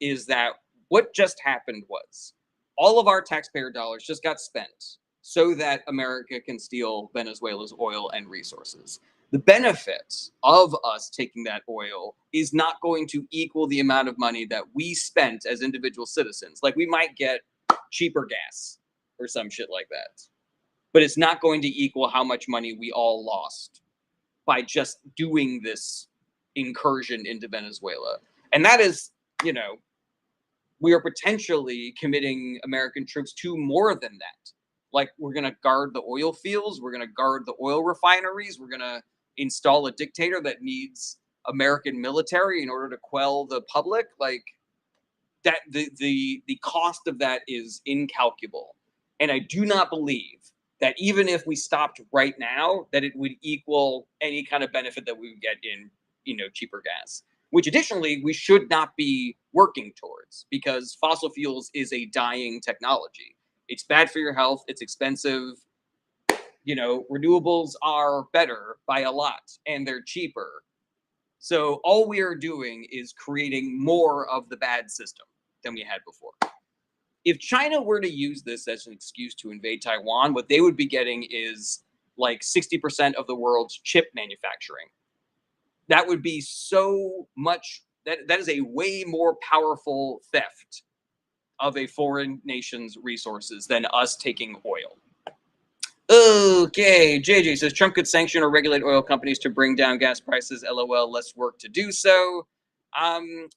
Speaker 1: is that what just happened was all of our taxpayer dollars just got spent so that America can steal Venezuela's oil and resources. The benefit of us taking that oil is not going to equal the amount of money that we spent as individual citizens. Like we might get cheaper gas or some shit like that, but it's not going to equal how much money we all lost by just doing this incursion into Venezuela. And that is, we are potentially committing American troops to more than that. Like we're going to guard the oil fields. We're going to guard the oil refineries. We're going to install a dictator that needs American military in order to quell the public. Like that, the cost of that is incalculable. And I do not believe that even if we stopped right now, that it would equal any kind of benefit that we would get in, cheaper gas. Which additionally, we should not be working towards because fossil fuels is a dying technology. It's bad for your health. It's expensive. Renewables are better by a lot and they're cheaper. So all we are doing is creating more of the bad system than we had before. If China were to use this as an excuse to invade Taiwan, what they would be getting is like 60% of the world's chip manufacturing. That would be so much, that is a way more powerful theft of a foreign nation's resources than us taking oil. Okay, JJ says Trump could sanction or regulate oil companies to bring down gas prices. LOL, less work to do so.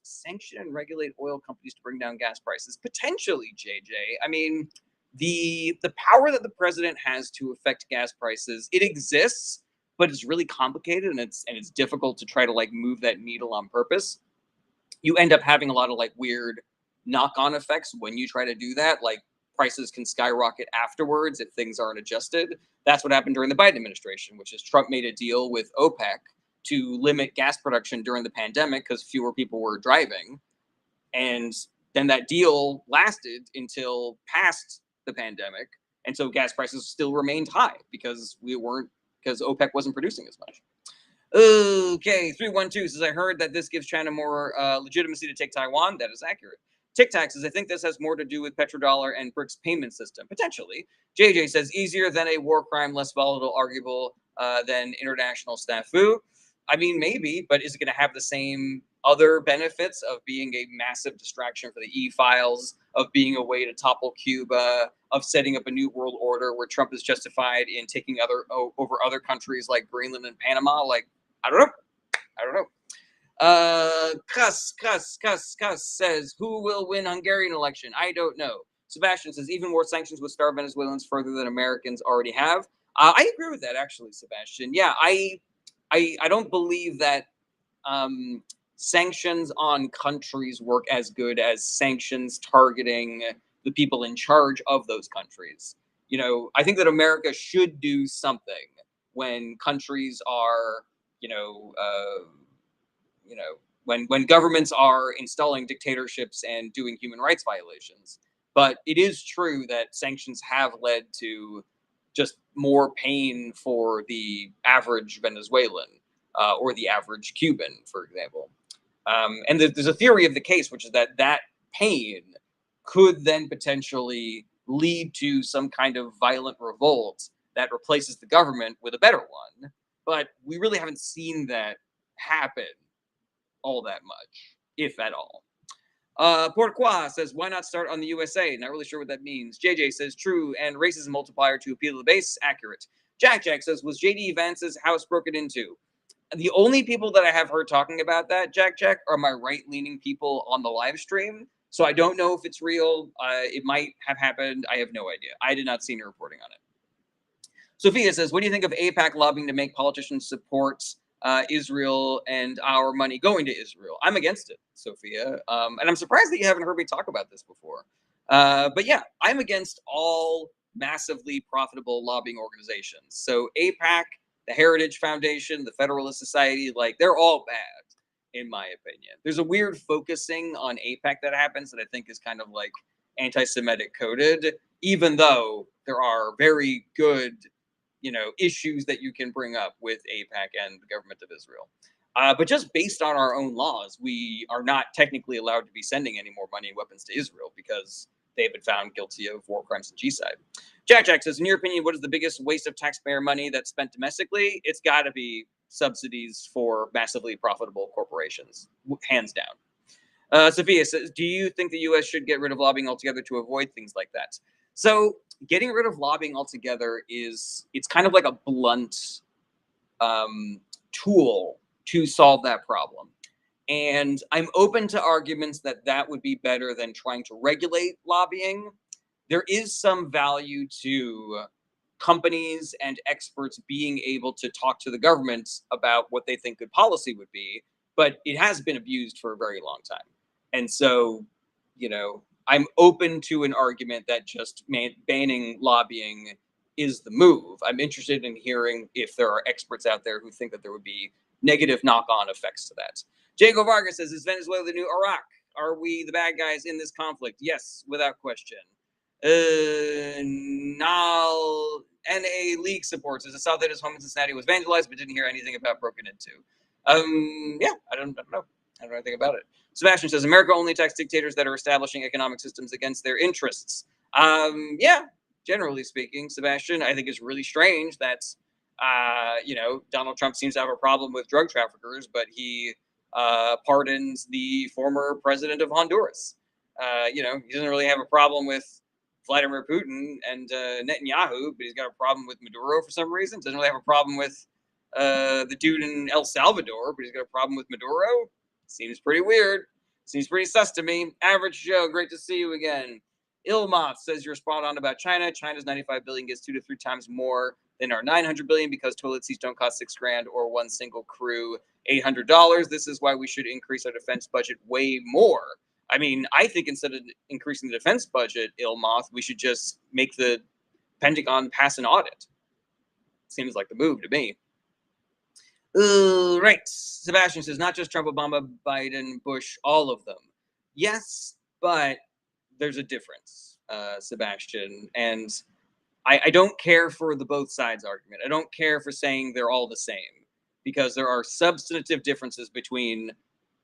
Speaker 1: Sanction and regulate oil companies to bring down gas prices. Potentially, JJ. I mean, the power that the president has to affect gas prices, it exists, but it's really complicated and it's difficult to try to like move that needle on purpose. You end up having a lot of like weird knock-on effects when you try to do that, like prices can skyrocket afterwards if things aren't adjusted. That's what happened during the Biden administration, which is Trump made a deal with OPEC to limit gas production during the pandemic because fewer people were driving. And then that deal lasted until past the pandemic. And so gas prices still remained high because OPEC wasn't producing as much. Okay, 312 says, I heard that this gives China more legitimacy to take Taiwan. That is accurate. Tic Tac says, I think this has more to do with petrodollar and BRICS payment system. Potentially. JJ says, easier than a war crime, less volatile, arguable than international snafu. I mean, maybe, but is it going to have the same other benefits of being a massive distraction for the e-files, of being a way to topple Cuba, of setting up a new world order where Trump is justified in taking over other countries like Greenland and Panama? Like, I don't know. Cuss says, who will win Hungarian election? I don't know. Sebastian says, even more sanctions would starve Venezuelans further than Americans already have. I agree with that, actually, Sebastian. Yeah, I don't believe that sanctions on countries work as good as sanctions targeting the people in charge of those countries. I think that America should do something when countries are, when governments are installing dictatorships and doing human rights violations. But it is true that sanctions have led to just more pain for the average Venezuelan or the average Cuban, for example. And there's a theory of the case, which is that pain could then potentially lead to some kind of violent revolt that replaces the government with a better one. But we really haven't seen that happen all that much, if at all. Pourquoi says, why not start on the USA? Not really sure what that means. JJ says, true, and racism multiplier to appeal to the base. Accurate. Jack says, was JD Vance's house broken into? The only people that I have heard talking about that, Jack, are my right-leaning people on the live stream. So I don't know if it's real. It might have happened. I have no idea. I did not see any reporting on it. Sophia says, what do you think of AIPAC lobbying to make politicians support Israel and our money going to Israel? I'm against it, Sophia. And I'm surprised that you haven't heard me talk about this before. But yeah, I'm against all massively profitable lobbying organizations. So AIPAC, the Heritage Foundation, the Federalist Society, like they're all bad, in my opinion. There's a weird focusing on AIPAC that happens that I think is kind of like anti-Semitic coded, even though there are very good issues that you can bring up with AIPAC and the government of Israel. But just based on our own laws, we are not technically allowed to be sending any more money and weapons to Israel because they've been found guilty of war crimes and genocide. Jack says, in your opinion, what is the biggest waste of taxpayer money that's spent domestically? It's got to be subsidies for massively profitable corporations, hands down. Sophia says, do you think the U.S. should get rid of lobbying altogether to avoid things like that? So getting rid of lobbying altogether it's kind of like a blunt tool to solve that problem. And I'm open to arguments that would be better than trying to regulate lobbying. There is some value to companies and experts being able to talk to the government about what they think good policy would be, but it has been abused for a very long time. And so, I'm open to an argument that just banning lobbying is the move. I'm interested in hearing if there are experts out there who think that there would be negative knock-on effects to that. Jago Vargas says, is Venezuela the new Iraq? Are we the bad guys in this conflict? Yes, without question. NA League supports as I saw that his home in Cincinnati was vandalized, but didn't hear anything about broken into. Yeah, I don't know. I don't know anything about it. Sebastian says America only attacks dictators that are establishing economic systems against their interests. Yeah, generally speaking, Sebastian, I think it's really strange that Donald Trump seems to have a problem with drug traffickers, but he pardons the former president of Honduras. He doesn't really have a problem with Vladimir Putin and Netanyahu, but he's got a problem with Maduro for some reason. Doesn't really have a problem with the dude in El Salvador, but he's got a problem with Maduro. Seems pretty weird. Seems pretty sus to me. Average Joe, great to see you again. Ilmoth says you're spot on about China. China's 95 billion gets 2 to 3 times more than our 900 billion because toilet seats don't cost $6,000 or one single crew $800. This is why we should increase our defense budget way more. I mean, I think instead of increasing the defense budget, Ilmoth, we should just make the Pentagon pass an audit. Seems like the move to me. Right. Sebastian says, not just Trump, Obama, Biden, Bush, all of them. Yes, but there's a difference, Sebastian. And I don't care for the both sides argument. I don't care for saying they're all the same because there are substantive differences between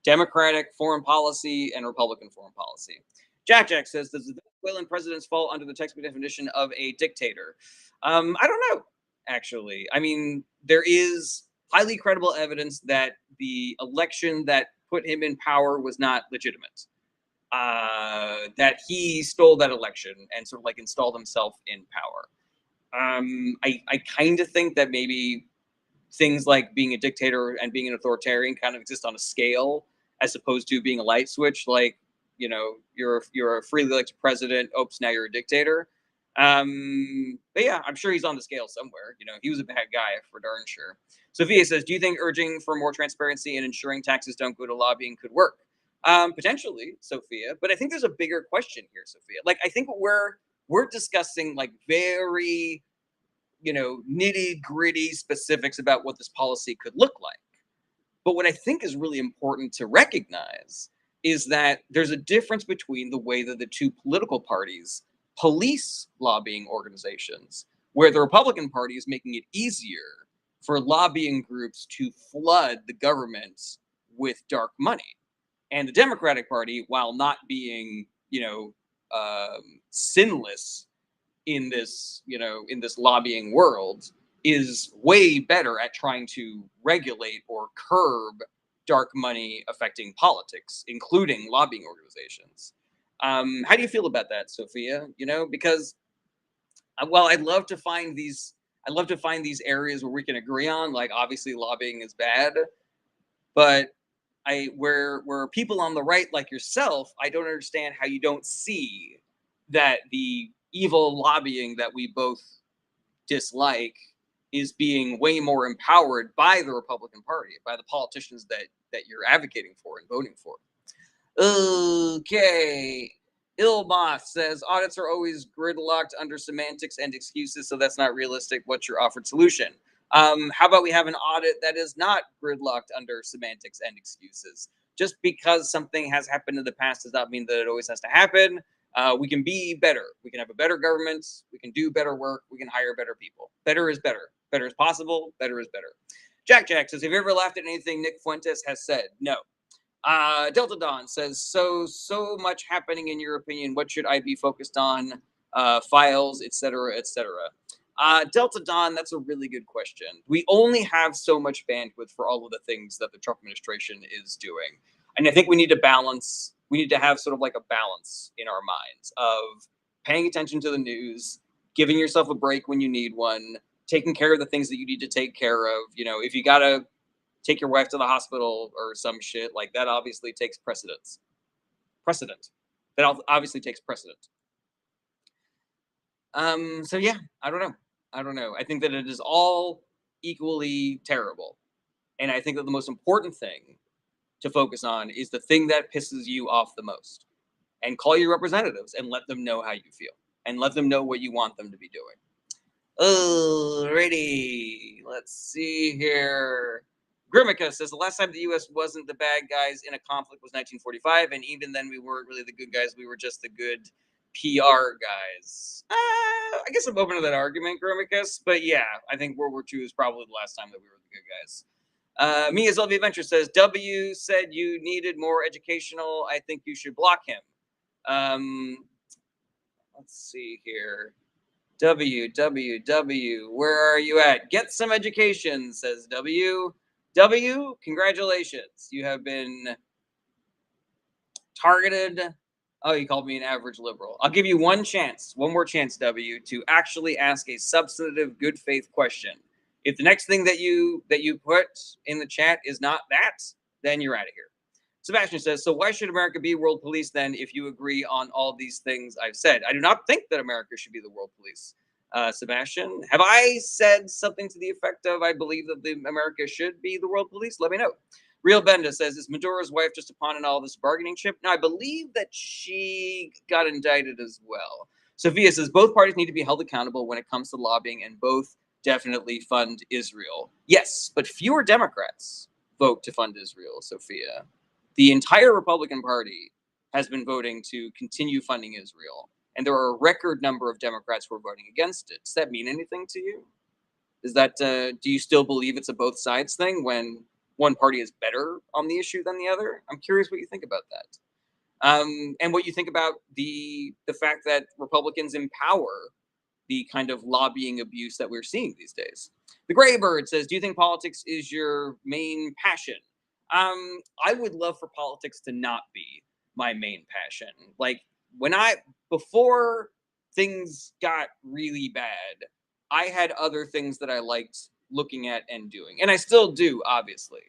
Speaker 1: Democratic foreign policy and Republican foreign policy. Jack says, does the Venezuelan presidents fall under the textbook definition of a dictator? I don't know, actually. I mean, there is highly credible evidence that the election that put him in power was not legitimate. That he stole that election and sort of like installed himself in power. I kind of think that maybe things like being a dictator and being an authoritarian kind of exist on a scale as opposed to being a light switch. Like, you're a freely elected president. Oops, now you're a dictator. But yeah, I'm sure he's on the scale somewhere. He was a bad guy for darn sure. Sophia says, do you think urging for more transparency and ensuring taxes don't go to lobbying could work? Potentially, Sophia, but I think there's a bigger question here, Sophia. Like, I think we're discussing like very, nitty gritty specifics about what this policy could look like. But what I think is really important to recognize is that there's a difference between the way that the two political parties police lobbying organizations, where the Republican Party is making it easier for lobbying groups to flood the government with dark money. And the Democratic Party, while not being, sinless in this, in this lobbying world, is way better at trying to regulate or curb dark money affecting politics, including lobbying organizations. How do you feel about that, Sophia? Because well, I'd love to find these areas where we can agree on. Like, obviously, lobbying is bad, but where people on the right like yourself, I don't understand how you don't see that the evil lobbying that we both dislike is being way more empowered by the Republican Party, by the politicians that you're advocating for and voting for. Okay. Ilmoth says audits are always gridlocked under semantics and excuses, so that's not realistic. What's your offered solution? How about we have an audit that is not gridlocked under semantics and excuses? Just because something has happened in the past does not mean that it always has to happen. We can be better. We can have a better government. We can do better work. We can hire better people. Better is better. Better is possible. Better is better. Jack says, have you ever laughed at anything Nick Fuentes has said? No. Delta Dawn says, so much happening in your opinion. What should I be focused on? Files, etc., etc. Delta Dawn, that's a really good question. We only have so much bandwidth for all of the things that the Trump administration is doing. And I think we need to balance. We need to have sort of like a balance in our minds of paying attention to the news, giving yourself a break when you need one, taking care of the things that you need to take care of. If you got to take your wife to the hospital or some shit, like that obviously takes precedent. That obviously takes precedent. So yeah, I don't know. I think that it is all equally terrible. And I think that the most important thing to focus on is the thing that pisses you off the most. And call your representatives and let them know how you feel. And let them know what you want them to be doing. Alrighty. Let's see here. Grimica says the last time the U.S. wasn't the bad guys in a conflict was 1945, and even then we weren't really the good guys. We were just the good PR guys. I guess I'm open to that argument, Grimacus. But yeah, I think World War II is probably the last time that we were the good guys. Mia's Love Adventure says, W said you needed more educational. I think you should block him. Let's see here. W, where are you at? Get some education, says W. W, congratulations. You have been targeted. Oh, you called me an average liberal. I'll give you one more chance, W, to actually ask a substantive, good faith question. If the next thing that you put in the chat is not that, then you're out of here. Sebastian says, so why should America be world police then if you agree on all these things I've said? I do not think that America should be the world police. Sebastian, have I said something to the effect of I believe that America should be the world police? Let me know. Real Benda says, is Maduro's wife just a pawn in all this bargaining chip? No, I believe that she got indicted as well. Sophia says, both parties need to be held accountable when it comes to lobbying, and both definitely fund Israel. Yes, but fewer Democrats vote to fund Israel, Sophia. The entire Republican Party has been voting to continue funding Israel, and there are a record number of Democrats who are voting against it. Does that mean anything to you? Is that, do you still believe it's a both sides thing when one party is better on the issue than the other? I'm curious what you think about that. And what you think about the fact that Republicans empower the kind of lobbying abuse that we're seeing these days. The Graybird says, do you think politics is your main passion? I would love for politics to not be my main passion. Like before things got really bad, I had other things that I liked looking at and doing. And I still do, obviously.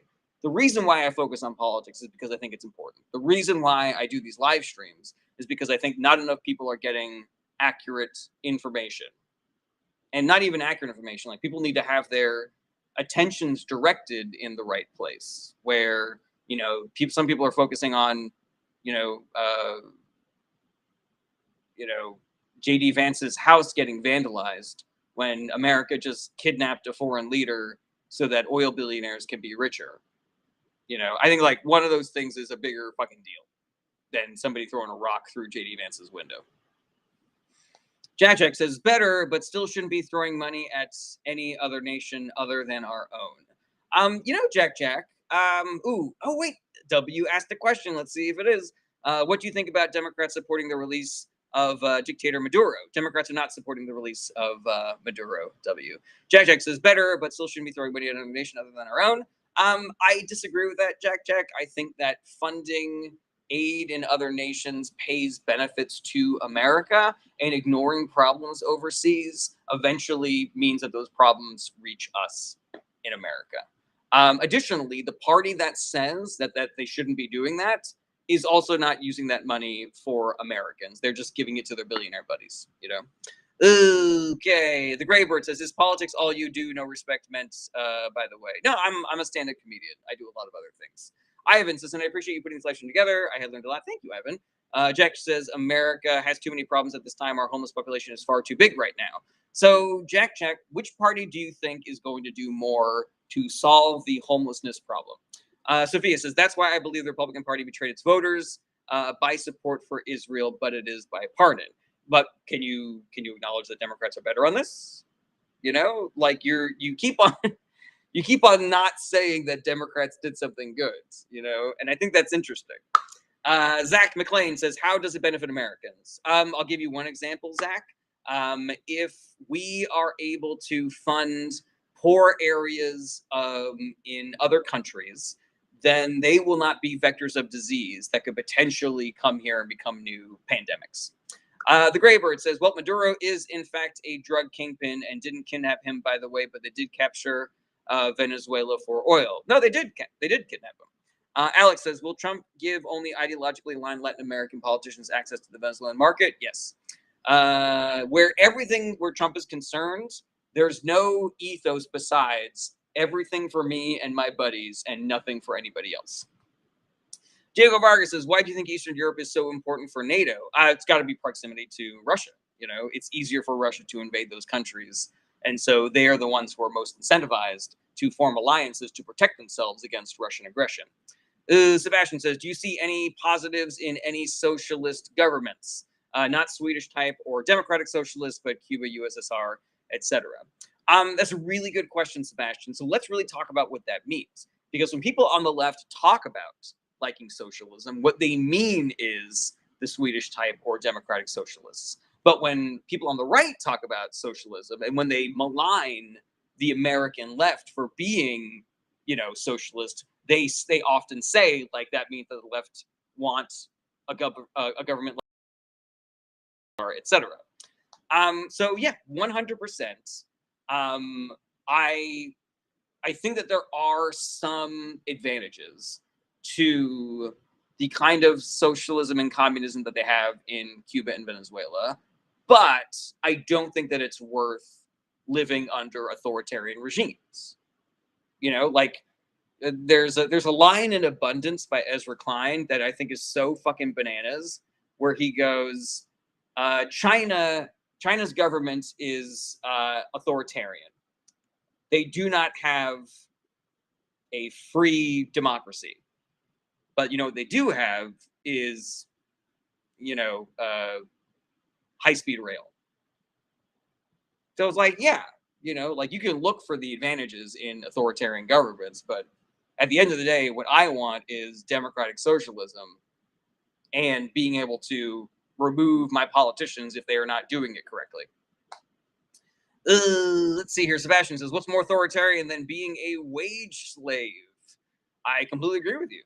Speaker 1: The reason why I focus on politics is because I think it's important. The reason why I do these live streams is because I think not enough people are getting accurate information. And not even accurate information. Like, people need to have their attentions directed in the right place, where, some people are focusing on, JD Vance's house getting vandalized when America just kidnapped a foreign leader so that oil billionaires can be richer. I think like one of those things is a bigger fucking deal than somebody throwing a rock through JD Vance's window. Jack says, better, but still shouldn't be throwing money at any other nation other than our own. Jack. Wait, W asked a question. Let's see if it is. What do you think about Democrats supporting the release of dictator Maduro? Democrats are not supporting the release of Maduro, W. Jack says, better, but still shouldn't be throwing money at another nation other than our own. I disagree with that, Jack. I think that funding aid in other nations pays benefits to America, and ignoring problems overseas eventually means that those problems reach us in America. Additionally, the party that says that they shouldn't be doing that is also not using that money for Americans. They're just giving it to their billionaire buddies, Okay, the Graybird says, is politics all you do? No respect meant, by the way. No, I'm a stand-up comedian. I do a lot of other things. Ivan says, and I appreciate you putting this selection together. I had learned a lot. Thank you, Ivan. Jack says, America has too many problems at this time. Our homeless population is far too big right now. So, Jack, which party do you think is going to do more to solve the homelessness problem? Sophia says, that's why I believe the Republican Party betrayed its voters by support for Israel, but it is by pardon. But can you acknowledge that Democrats are better on this? You keep on you keep on not saying that Democrats did something good, and I think that's interesting. Zach McLean says, how does it benefit Americans? I'll give you one example, Zach. If we are able to fund poor areas in other countries, then they will not be vectors of disease that could potentially come here and become new pandemics. The Graybird says, well, Maduro is in fact a drug kingpin and didn't kidnap him, by the way, but they did capture Venezuela for oil. No, they did kidnap him. Alex says, will Trump give only ideologically aligned Latin American politicians access to the Venezuelan market? Yes. Where Trump is concerned, there's no ethos besides everything for me and my buddies and nothing for anybody else. Diego Vargas says, why do you think Eastern Europe is so important for NATO? It's got to be proximity to Russia. It's easier for Russia to invade those countries. And so they are the ones who are most incentivized to form alliances to protect themselves against Russian aggression. Sebastian says, do you see any positives in any socialist governments? not Swedish type or democratic socialist, but Cuba, USSR, etc. That's a really good question, Sebastian. So let's really talk about what that means. Because when people on the left talk about liking socialism, what they mean is the Swedish type or democratic socialists. But when people on the right talk about socialism and when they malign the American left for being, socialist, they often say like that means that the left wants a government, etc. So yeah, 100%. I I think that there are some advantages to the kind of socialism and communism that they have in Cuba and Venezuela, but I don't think that it's worth living under authoritarian regimes. Like there's a line in Abundance by Ezra Klein that I think is so fucking bananas, where he goes, China's government is authoritarian. They do not have a free democracy. But what they do have is, high speed rail. So it's like, yeah, like you can look for the advantages in authoritarian governments, but at the end of the day, what I want is democratic socialism and being able to remove my politicians if they are not doing it correctly. Let's see here. Sebastian says, what's more authoritarian than being a wage slave? I completely agree with you.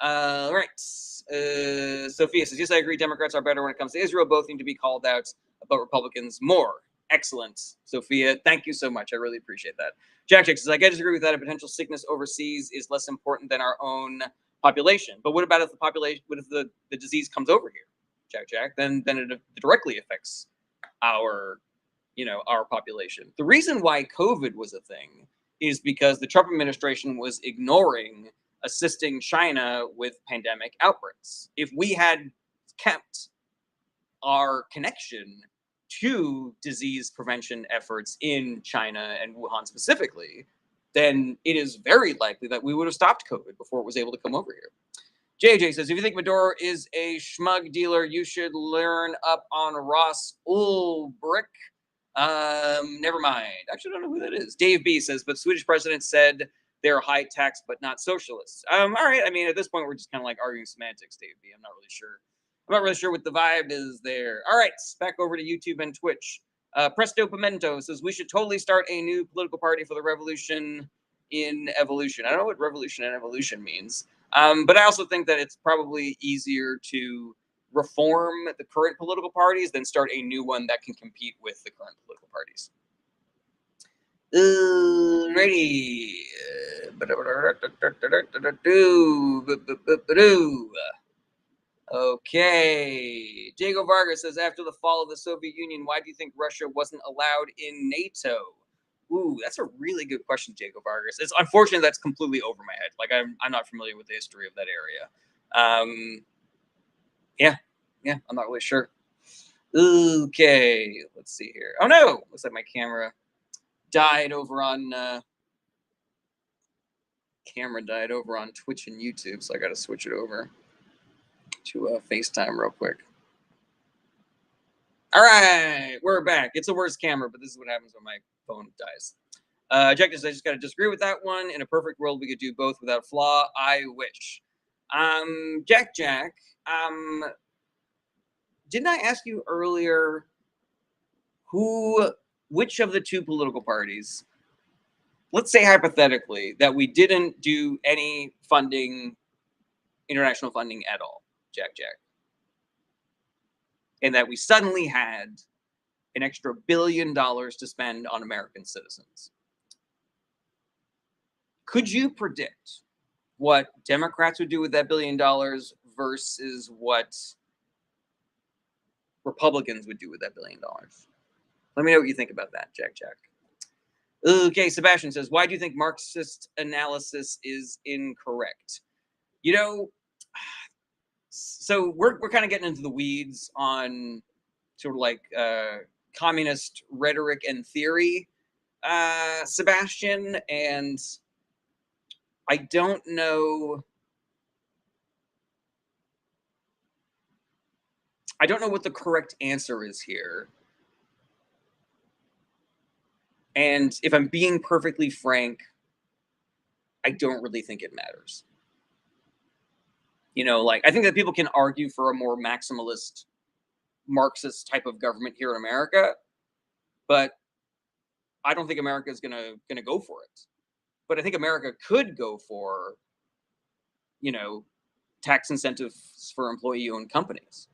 Speaker 1: Right. Sophia says, yes, I agree. Democrats are better when it comes to Israel. Both need to be called out, but Republicans more. Excellent, Sophia. Thank you so much. I really appreciate that. Jack says, I disagree with that. A potential sickness overseas is less important than our own population. But what about if the population, what if the disease comes over here, Jack? Then it directly affects our population. The reason why COVID was a thing is because the Trump administration was ignoring assisting China with pandemic outbreaks. If we had kept our connection to disease prevention efforts in China and Wuhan specifically, then it is very likely that we would have stopped COVID before it was able to come over here. JJ says, if you think Maduro is a schmug dealer, you should learn up on Ross Ulbricht. Never mind. Actually, I don't know who that is. Dave B says, but Swedish president said they're high tax but not socialists. All right. I mean, at this point, we're just kind of like arguing semantics, Dave B. I'm not really sure. I'm not really sure what the vibe is there. All right, back over to YouTube and Twitch. Presto Pimento says, we should totally start a new political party for the revolution in evolution. I don't know what revolution and evolution means. But I also think that it's probably easier to reform the current political parties than start a new one that can compete with the current political parties. Ready. Okay. Diego Vargas says, after the fall of the Soviet Union, why do you think Russia wasn't allowed in NATO? Ooh, that's a really good question, Diego Vargas. It's unfortunate that's completely over my head. Like I'm not familiar with the history of that area. Yeah, I'm not really sure. Okay, let's see here. Oh no, looks like my camera died over on Twitch and YouTube, so I got to switch it over to FaceTime real quick. All right, we're back. It's a worse camera, but this is what happens when my phone dies. Jack says, I just got to disagree with that one. In a perfect world, we could do both without flaw. I wish. Jack, didn't I ask you earlier which of the two political parties, let's say hypothetically, that we didn't do any funding, international funding at all, Jack, and that we suddenly had an extra $1 billion to spend on American citizens? Could you predict what Democrats would do with that $1 billion versus what Republicans would do with that $1 billion? Let me know what you think about that, Jack. Okay, Sebastian says, why do you think Marxist analysis is incorrect? So we're kind of getting into the weeds on sort of like communist rhetoric and theory, Sebastian, and I don't know. I don't know what the correct answer is here. And if I'm being perfectly frank, I don't really think it matters. Like, I think that people can argue for a more maximalist, Marxist type of government here in America, but I don't think America is gonna go for it. But I think America could go for, you know, tax incentives for employee-owned companies.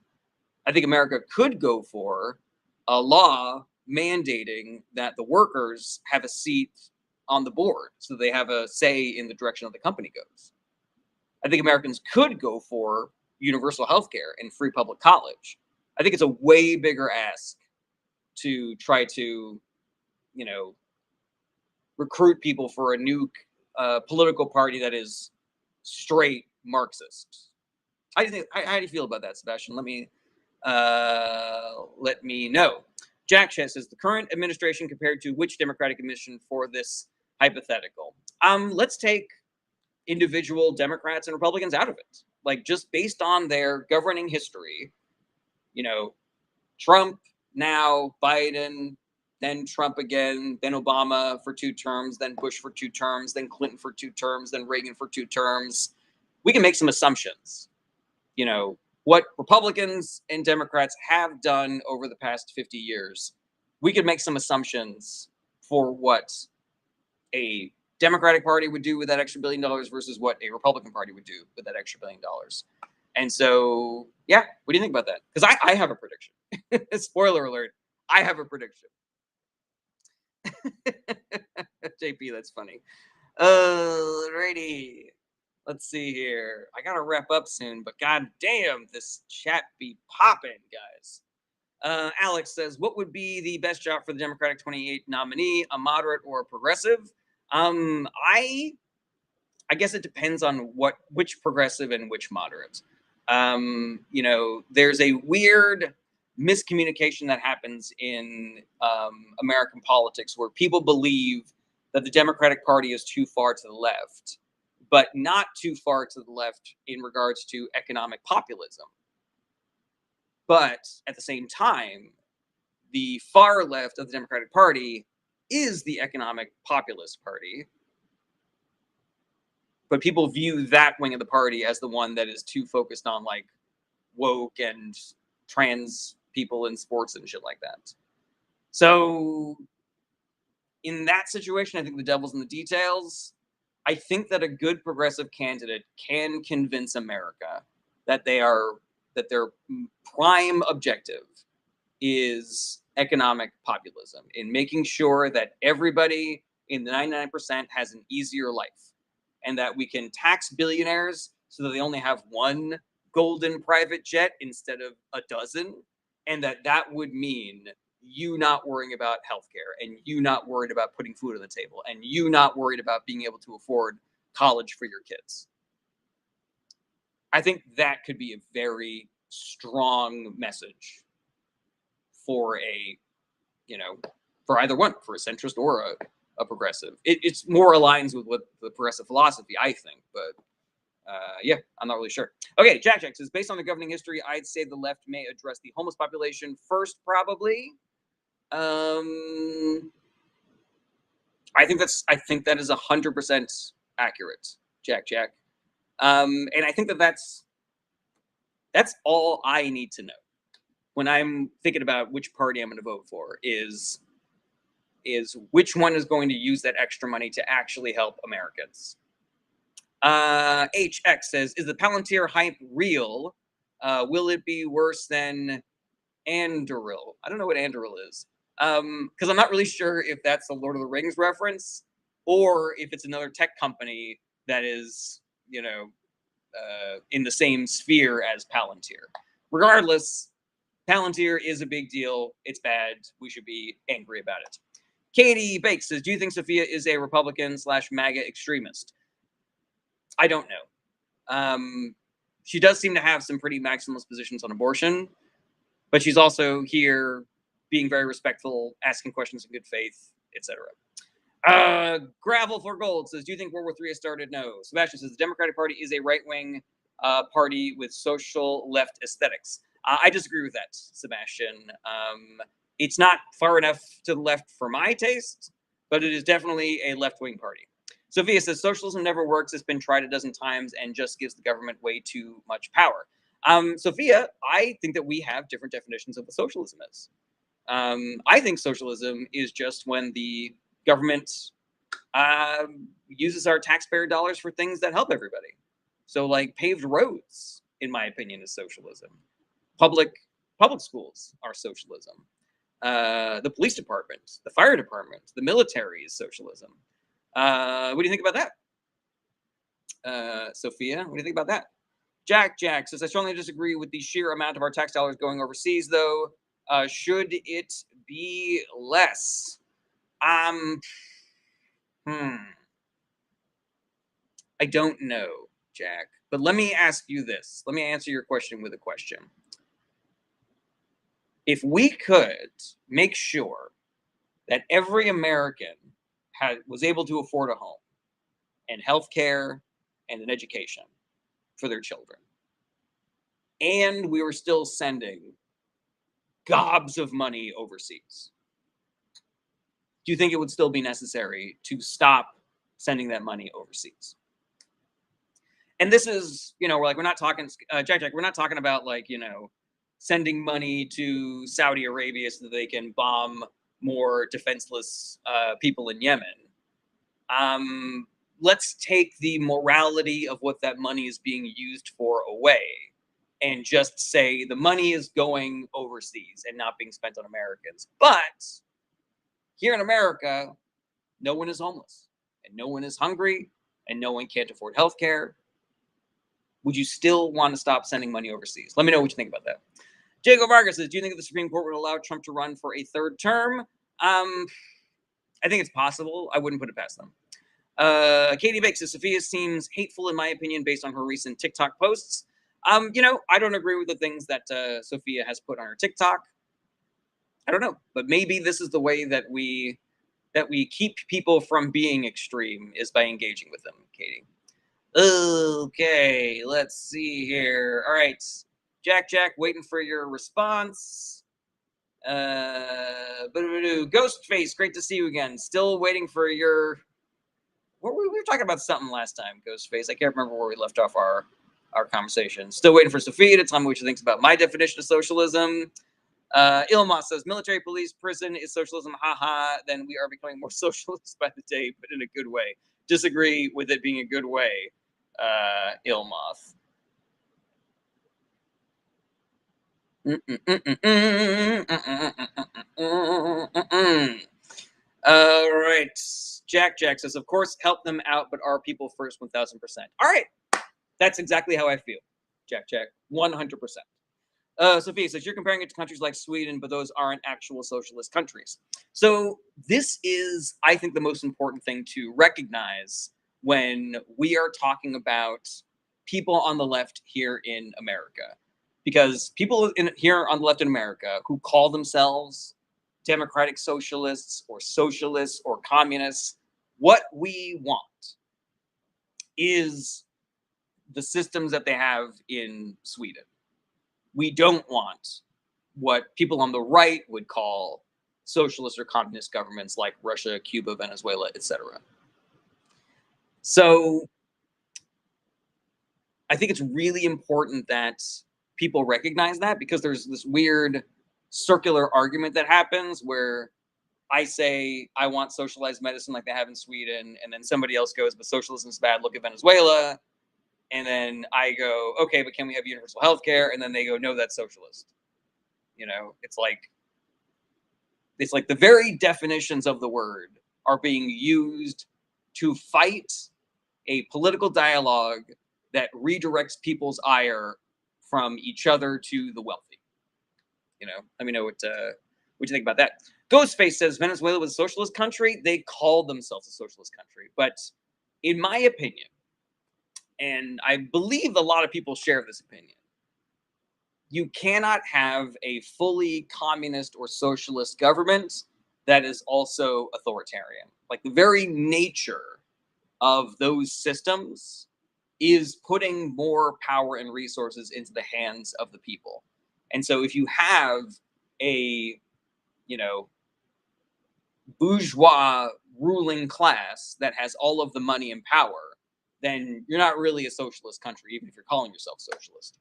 Speaker 1: I think America could go for a law mandating that the workers have a seat on the board, so they have a say in the direction of the company goes. I think Americans could go for universal health care and free public college. I think it's a way bigger ask to try to, you know, recruit people for a new political party that is straight Marxist. How do you feel about that, Sebastian? Let me know. Jack Chess says the current administration compared to which Democratic administration for this hypothetical. Let's take individual Democrats and Republicans out of it. Like, just based on their governing history, you know, Trump, now Biden, then Trump again, then Obama for 2 terms, then Bush for 2 terms, then Clinton for 2 terms, then Reagan for 2 terms. We can make some assumptions. What Republicans and Democrats have done over the past 50 years, we could make some assumptions for what a Democratic Party would do with that extra $1 billion versus what a Republican Party would do with that extra $1 billion. And so, yeah, what do you think about that? Because I have a prediction. Spoiler alert, I have a prediction. JP, that's funny. Alrighty. Let's see here. I gotta wrap up soon, but god damn, this chat be popping, guys. Alex says, what would be the best job for the Democratic 28 nominee, a moderate or a progressive? I guess it depends on which progressive and which moderate. There's a weird miscommunication that happens in American politics where people believe that the Democratic Party is too far to the left, but not too far to the left in regards to economic populism. But at the same time, the far left of the Democratic Party is the economic populist party. But people view that wing of the party as the one that is too focused on like woke and trans people in sports and shit like that. So in that situation, I think the devil's in the details. I think that a good progressive candidate can convince America that their prime objective is economic populism, in making sure that everybody in the 99% has an easier life, and that we can tax billionaires so that they only have one golden private jet instead of a dozen, and that would mean you not worrying about healthcare, and you not worried about putting food on the table, and you not worried about being able to afford college for your kids. I think that could be a very strong message for for either one, for a centrist or a progressive. It's more aligns with what the progressive philosophy, I think, but yeah, I'm not really sure. Okay, Jack says, based on the governing history, I'd say the left may address the homeless population first, probably. I think that is 100% accurate, Jack. And I think that's all I need to know when I'm thinking about which party I'm going to vote for is which one is going to use that extra money to actually help Americans. HX says, is the Palantir hype real? Will it be worse than Anduril? I don't know what Anduril is. Because I'm not really sure if that's a Lord of the Rings reference or if it's another tech company that is, in the same sphere as Palantir. Regardless, Palantir is a big deal. It's bad. We should be angry about it. Katie Bakes says, do you think Sophia is a Republican/MAGA extremist? I don't know. She does seem to have some pretty maximalist positions on abortion, but she's also here being very respectful, asking questions in good faith, etc. Gravel for Gold says, do you think World War III has started? No. Sebastian says, the Democratic Party is a right-wing party with social left aesthetics. I disagree with that, Sebastian. It's not far enough to the left for my taste, but it is definitely a left-wing party. Sophia says socialism never works. It's been tried a dozen times and just gives the government way too much power. Sophia, I think that we have different definitions of what socialism is. I think socialism is just when the government uses our taxpayer dollars for things that help everybody. So, like paved roads, in my opinion, is socialism. Public schools are socialism. The police department, the fire department, the military is socialism. What do you think about that, Sophia? What do you think about that? Jack says, I strongly disagree with the sheer amount of our tax dollars going overseas, though. Should it be less? I don't know, Jack. But let me ask you this. Let me answer your question with a question. If we could make sure that every American was able to afford a home and health care and an education for their children, and we were still sending gobs of money overseas, do you think it would still be necessary to stop sending that money overseas? And this is, we're not talking, Jack, we're not talking about sending money to Saudi Arabia so that they can bomb more defenseless people in Yemen. Let's take the morality of what that money is being used for away and just say the money is going overseas and not being spent on Americans. But here in America, no one is homeless and no one is hungry and no one can't afford health care. Would you still want to stop sending money overseas? Let me know what you think about that. Jacob Vargas says, do you think that the Supreme Court would allow Trump to run for a third term? I think it's possible. I wouldn't put it past them. Katie Bakes says, Sophia seems hateful in my opinion based on her recent TikTok posts. I don't agree with the things that Sophia has put on her TikTok. I don't know, but maybe this is the way that we keep people from being extreme, is by engaging with them, Katie. Okay, let's see here. All right, Jack, waiting for your response. Ghostface, great to see you again. Still waiting for your. We were talking about something last time, Ghostface. I can't remember where we left off our conversation. Still waiting for Sophia to tell me what she thinks about my definition of socialism. Ilma says, military, police, prison is socialism. Haha. Then we are becoming more socialist by the day, but in a good way. Disagree with it being a good way, Ilmoth. All right. Jack says, of course, help them out, but our people first, 1000%. All right. That's exactly how I feel, Jack. 100%. Sophia says, you're comparing it to countries like Sweden, but those aren't actual socialist countries. So this is, I think, the most important thing to recognize when we are talking about people on the left here in America. Because people here on the left in America who call themselves democratic socialists or communists, what we want is the systems that they have in Sweden. We don't want what people on the right would call socialist or communist governments like Russia, Cuba, Venezuela, etc. So I think it's really important that people recognize that, because there's this weird circular argument that happens where I say I want socialized medicine like they have in Sweden, and then somebody else goes, but socialism is bad, look at Venezuela. And then I go, okay, but can we have universal health care? And then they go, no, that's socialist. It's like the very definitions of the word are being used to fight a political dialogue that redirects people's ire from each other to the wealthy. Let me know what you think about that. Ghostface says Venezuela was a socialist country. They called themselves a socialist country. But in my opinion, and I believe a lot of people share this opinion, you cannot have a fully communist or socialist government that is also authoritarian. Like, the very nature of those systems is putting more power and resources into the hands of the people. And so if you have a, you know, bourgeois ruling class that has all of the money and power, then you're not really a socialist country, even if you're calling yourself socialist.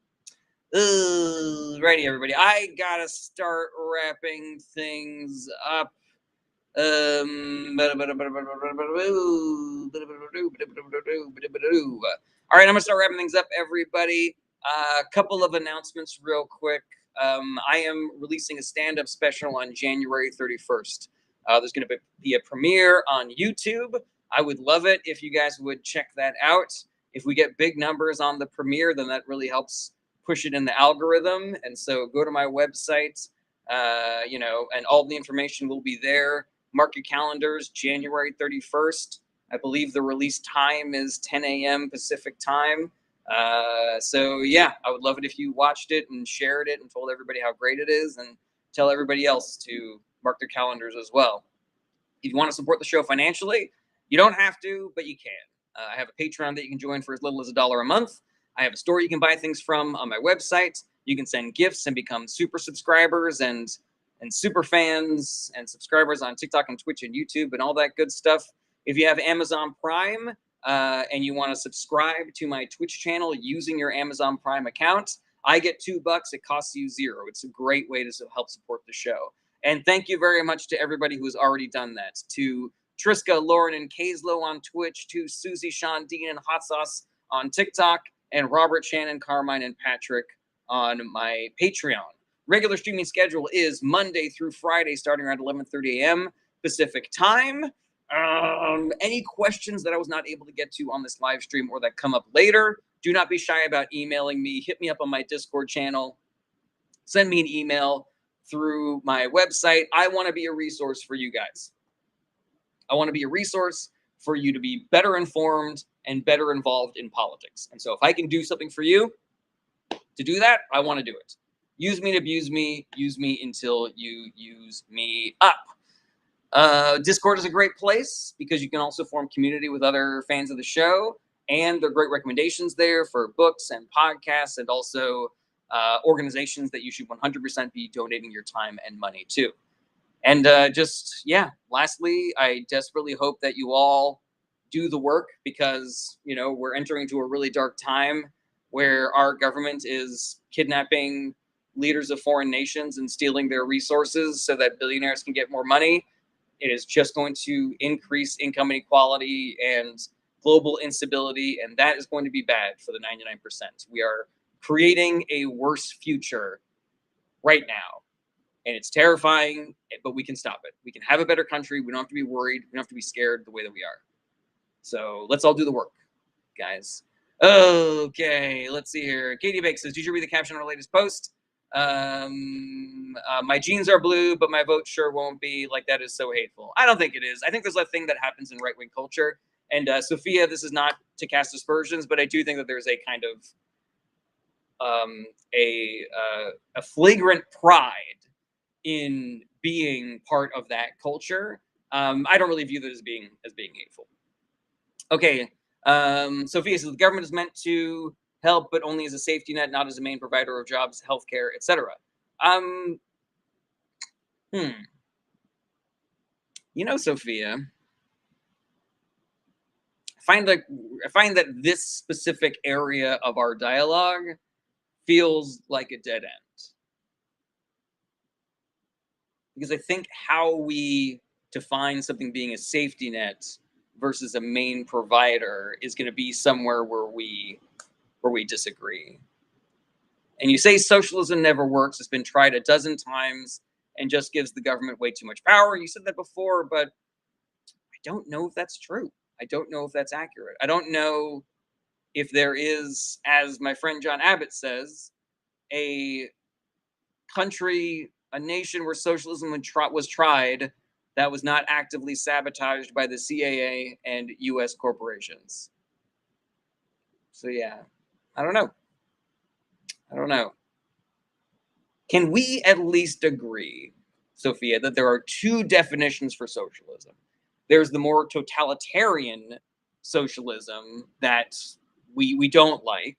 Speaker 1: Righty, everybody. I gotta start wrapping things up. All right, I'm gonna start wrapping things up, everybody. A couple of announcements, real quick. I am releasing a stand-up special on January 31st. There's going to be a premiere on YouTube. I would love it if you guys would check that out. If we get big numbers on the premiere, then that really helps push it in the algorithm. And so go to my website, and all the information will be there. Mark your calendars, January 31st. I believe the release time is 10 a.m. Pacific time. So yeah, I would love it if you watched it and shared it and told everybody how great it is, and tell everybody else to mark their calendars as well. If you want to support the show financially, you don't have to, but you can. I have a Patreon that you can join for as little as $1 a month. I have a store you can buy things from on my website. You can send gifts and become super subscribers and super fans and subscribers on TikTok and Twitch and YouTube and all that good stuff. If you have Amazon Prime and you want to subscribe to my Twitch channel using your Amazon Prime account, I get $2. It costs you $0. It's a great way to help support the show. And thank you very much to everybody who has already done that. To Triska, Lauren, and Kayslo on Twitch, to Susie, Sean, Dean, and Hot Sauce on TikTok, and Robert, Shannon, Carmine, and Patrick on my Patreon. Regular streaming schedule is Monday through Friday, starting around 11:30 a.m. Pacific time. Any questions that I was not able to get to on this live stream or that come up later, do not be shy about emailing me. Hit me up on my Discord channel. Send me an email through my website. I want to be a resource for you guys. I want to be a resource for you to be better informed and better involved in politics. And so if I can do something for you to do that, I want to do it. Use me to abuse me. Use me until you use me up. Discord is a great place because you can also form community with other fans of the show. And there are great recommendations there for books and podcasts, and also organizations that you should 100% be donating your time and money to. And lastly, I desperately hope that you all do the work, because, we're entering into a really dark time where our government is kidnapping leaders of foreign nations and stealing their resources so that billionaires can get more money. It is just going to increase income inequality and global instability, and that is going to be bad for the 99%. We are creating a worse future right now, and it's terrifying, but we can stop it. We can have a better country. We don't have to be worried. We don't have to be scared the way that we are. So let's all do the work, guys. Okay, let's see here. Katie Bake says, did you read the caption on our latest post? My jeans are blue, but my vote sure won't be. Like, that is so hateful. I don't think it is. I think there's a thing that happens in right-wing culture. And Sophia, this is not to cast aspersions, but I do think that there's a kind of a flagrant pride in being part of that culture. I don't really view that as being hateful. Okay, Sophia says the government is meant to help, but only as a safety net, not as a main provider of jobs, healthcare, etc. Sophia, I find that this specific area of our dialogue feels like a dead end, because I think how we define something being a safety net versus a main provider is going to be somewhere where we disagree. And you say socialism never works. It's been tried a dozen times and just gives the government way too much power. You said that before, but I don't know if that's true. I don't know if that's accurate. I don't know if there is, as my friend John Abbott says, a country, a nation where socialism was tried that was not actively sabotaged by the CIA and US corporations. So yeah, I don't know. Can we at least agree, Sophia, that there are two definitions for socialism? There's the more totalitarian socialism that we don't like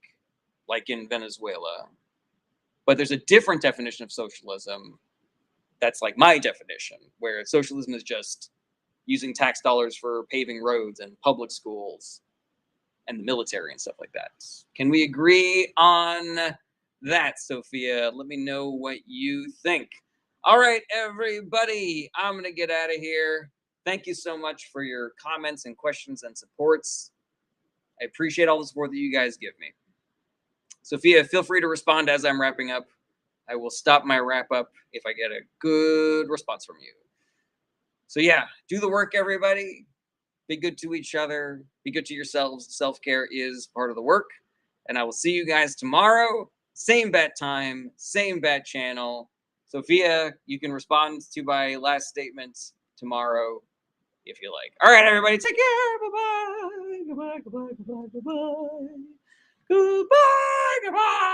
Speaker 1: in Venezuela. But there's a different definition of socialism that's like my definition, where socialism is just using tax dollars for paving roads and public schools and the military and stuff like that. Can we agree on that, Sophia? Let me know what you think. All right, everybody, I'm going to get out of here. Thank you so much for your comments and questions and supports. I appreciate all the support that you guys give me. Sophia, feel free to respond as I'm wrapping up. I will stop my wrap up if I get a good response from you. So yeah, do the work, everybody. Be good to each other. Be good to yourselves. Self-care is part of the work. And I will see you guys tomorrow. Same bat time, same bat channel. Sophia, you can respond to my last statement tomorrow if you like. All right, everybody, take care. Bye-bye. Goodbye, goodbye, goodbye, goodbye. Goodbye, goodbye.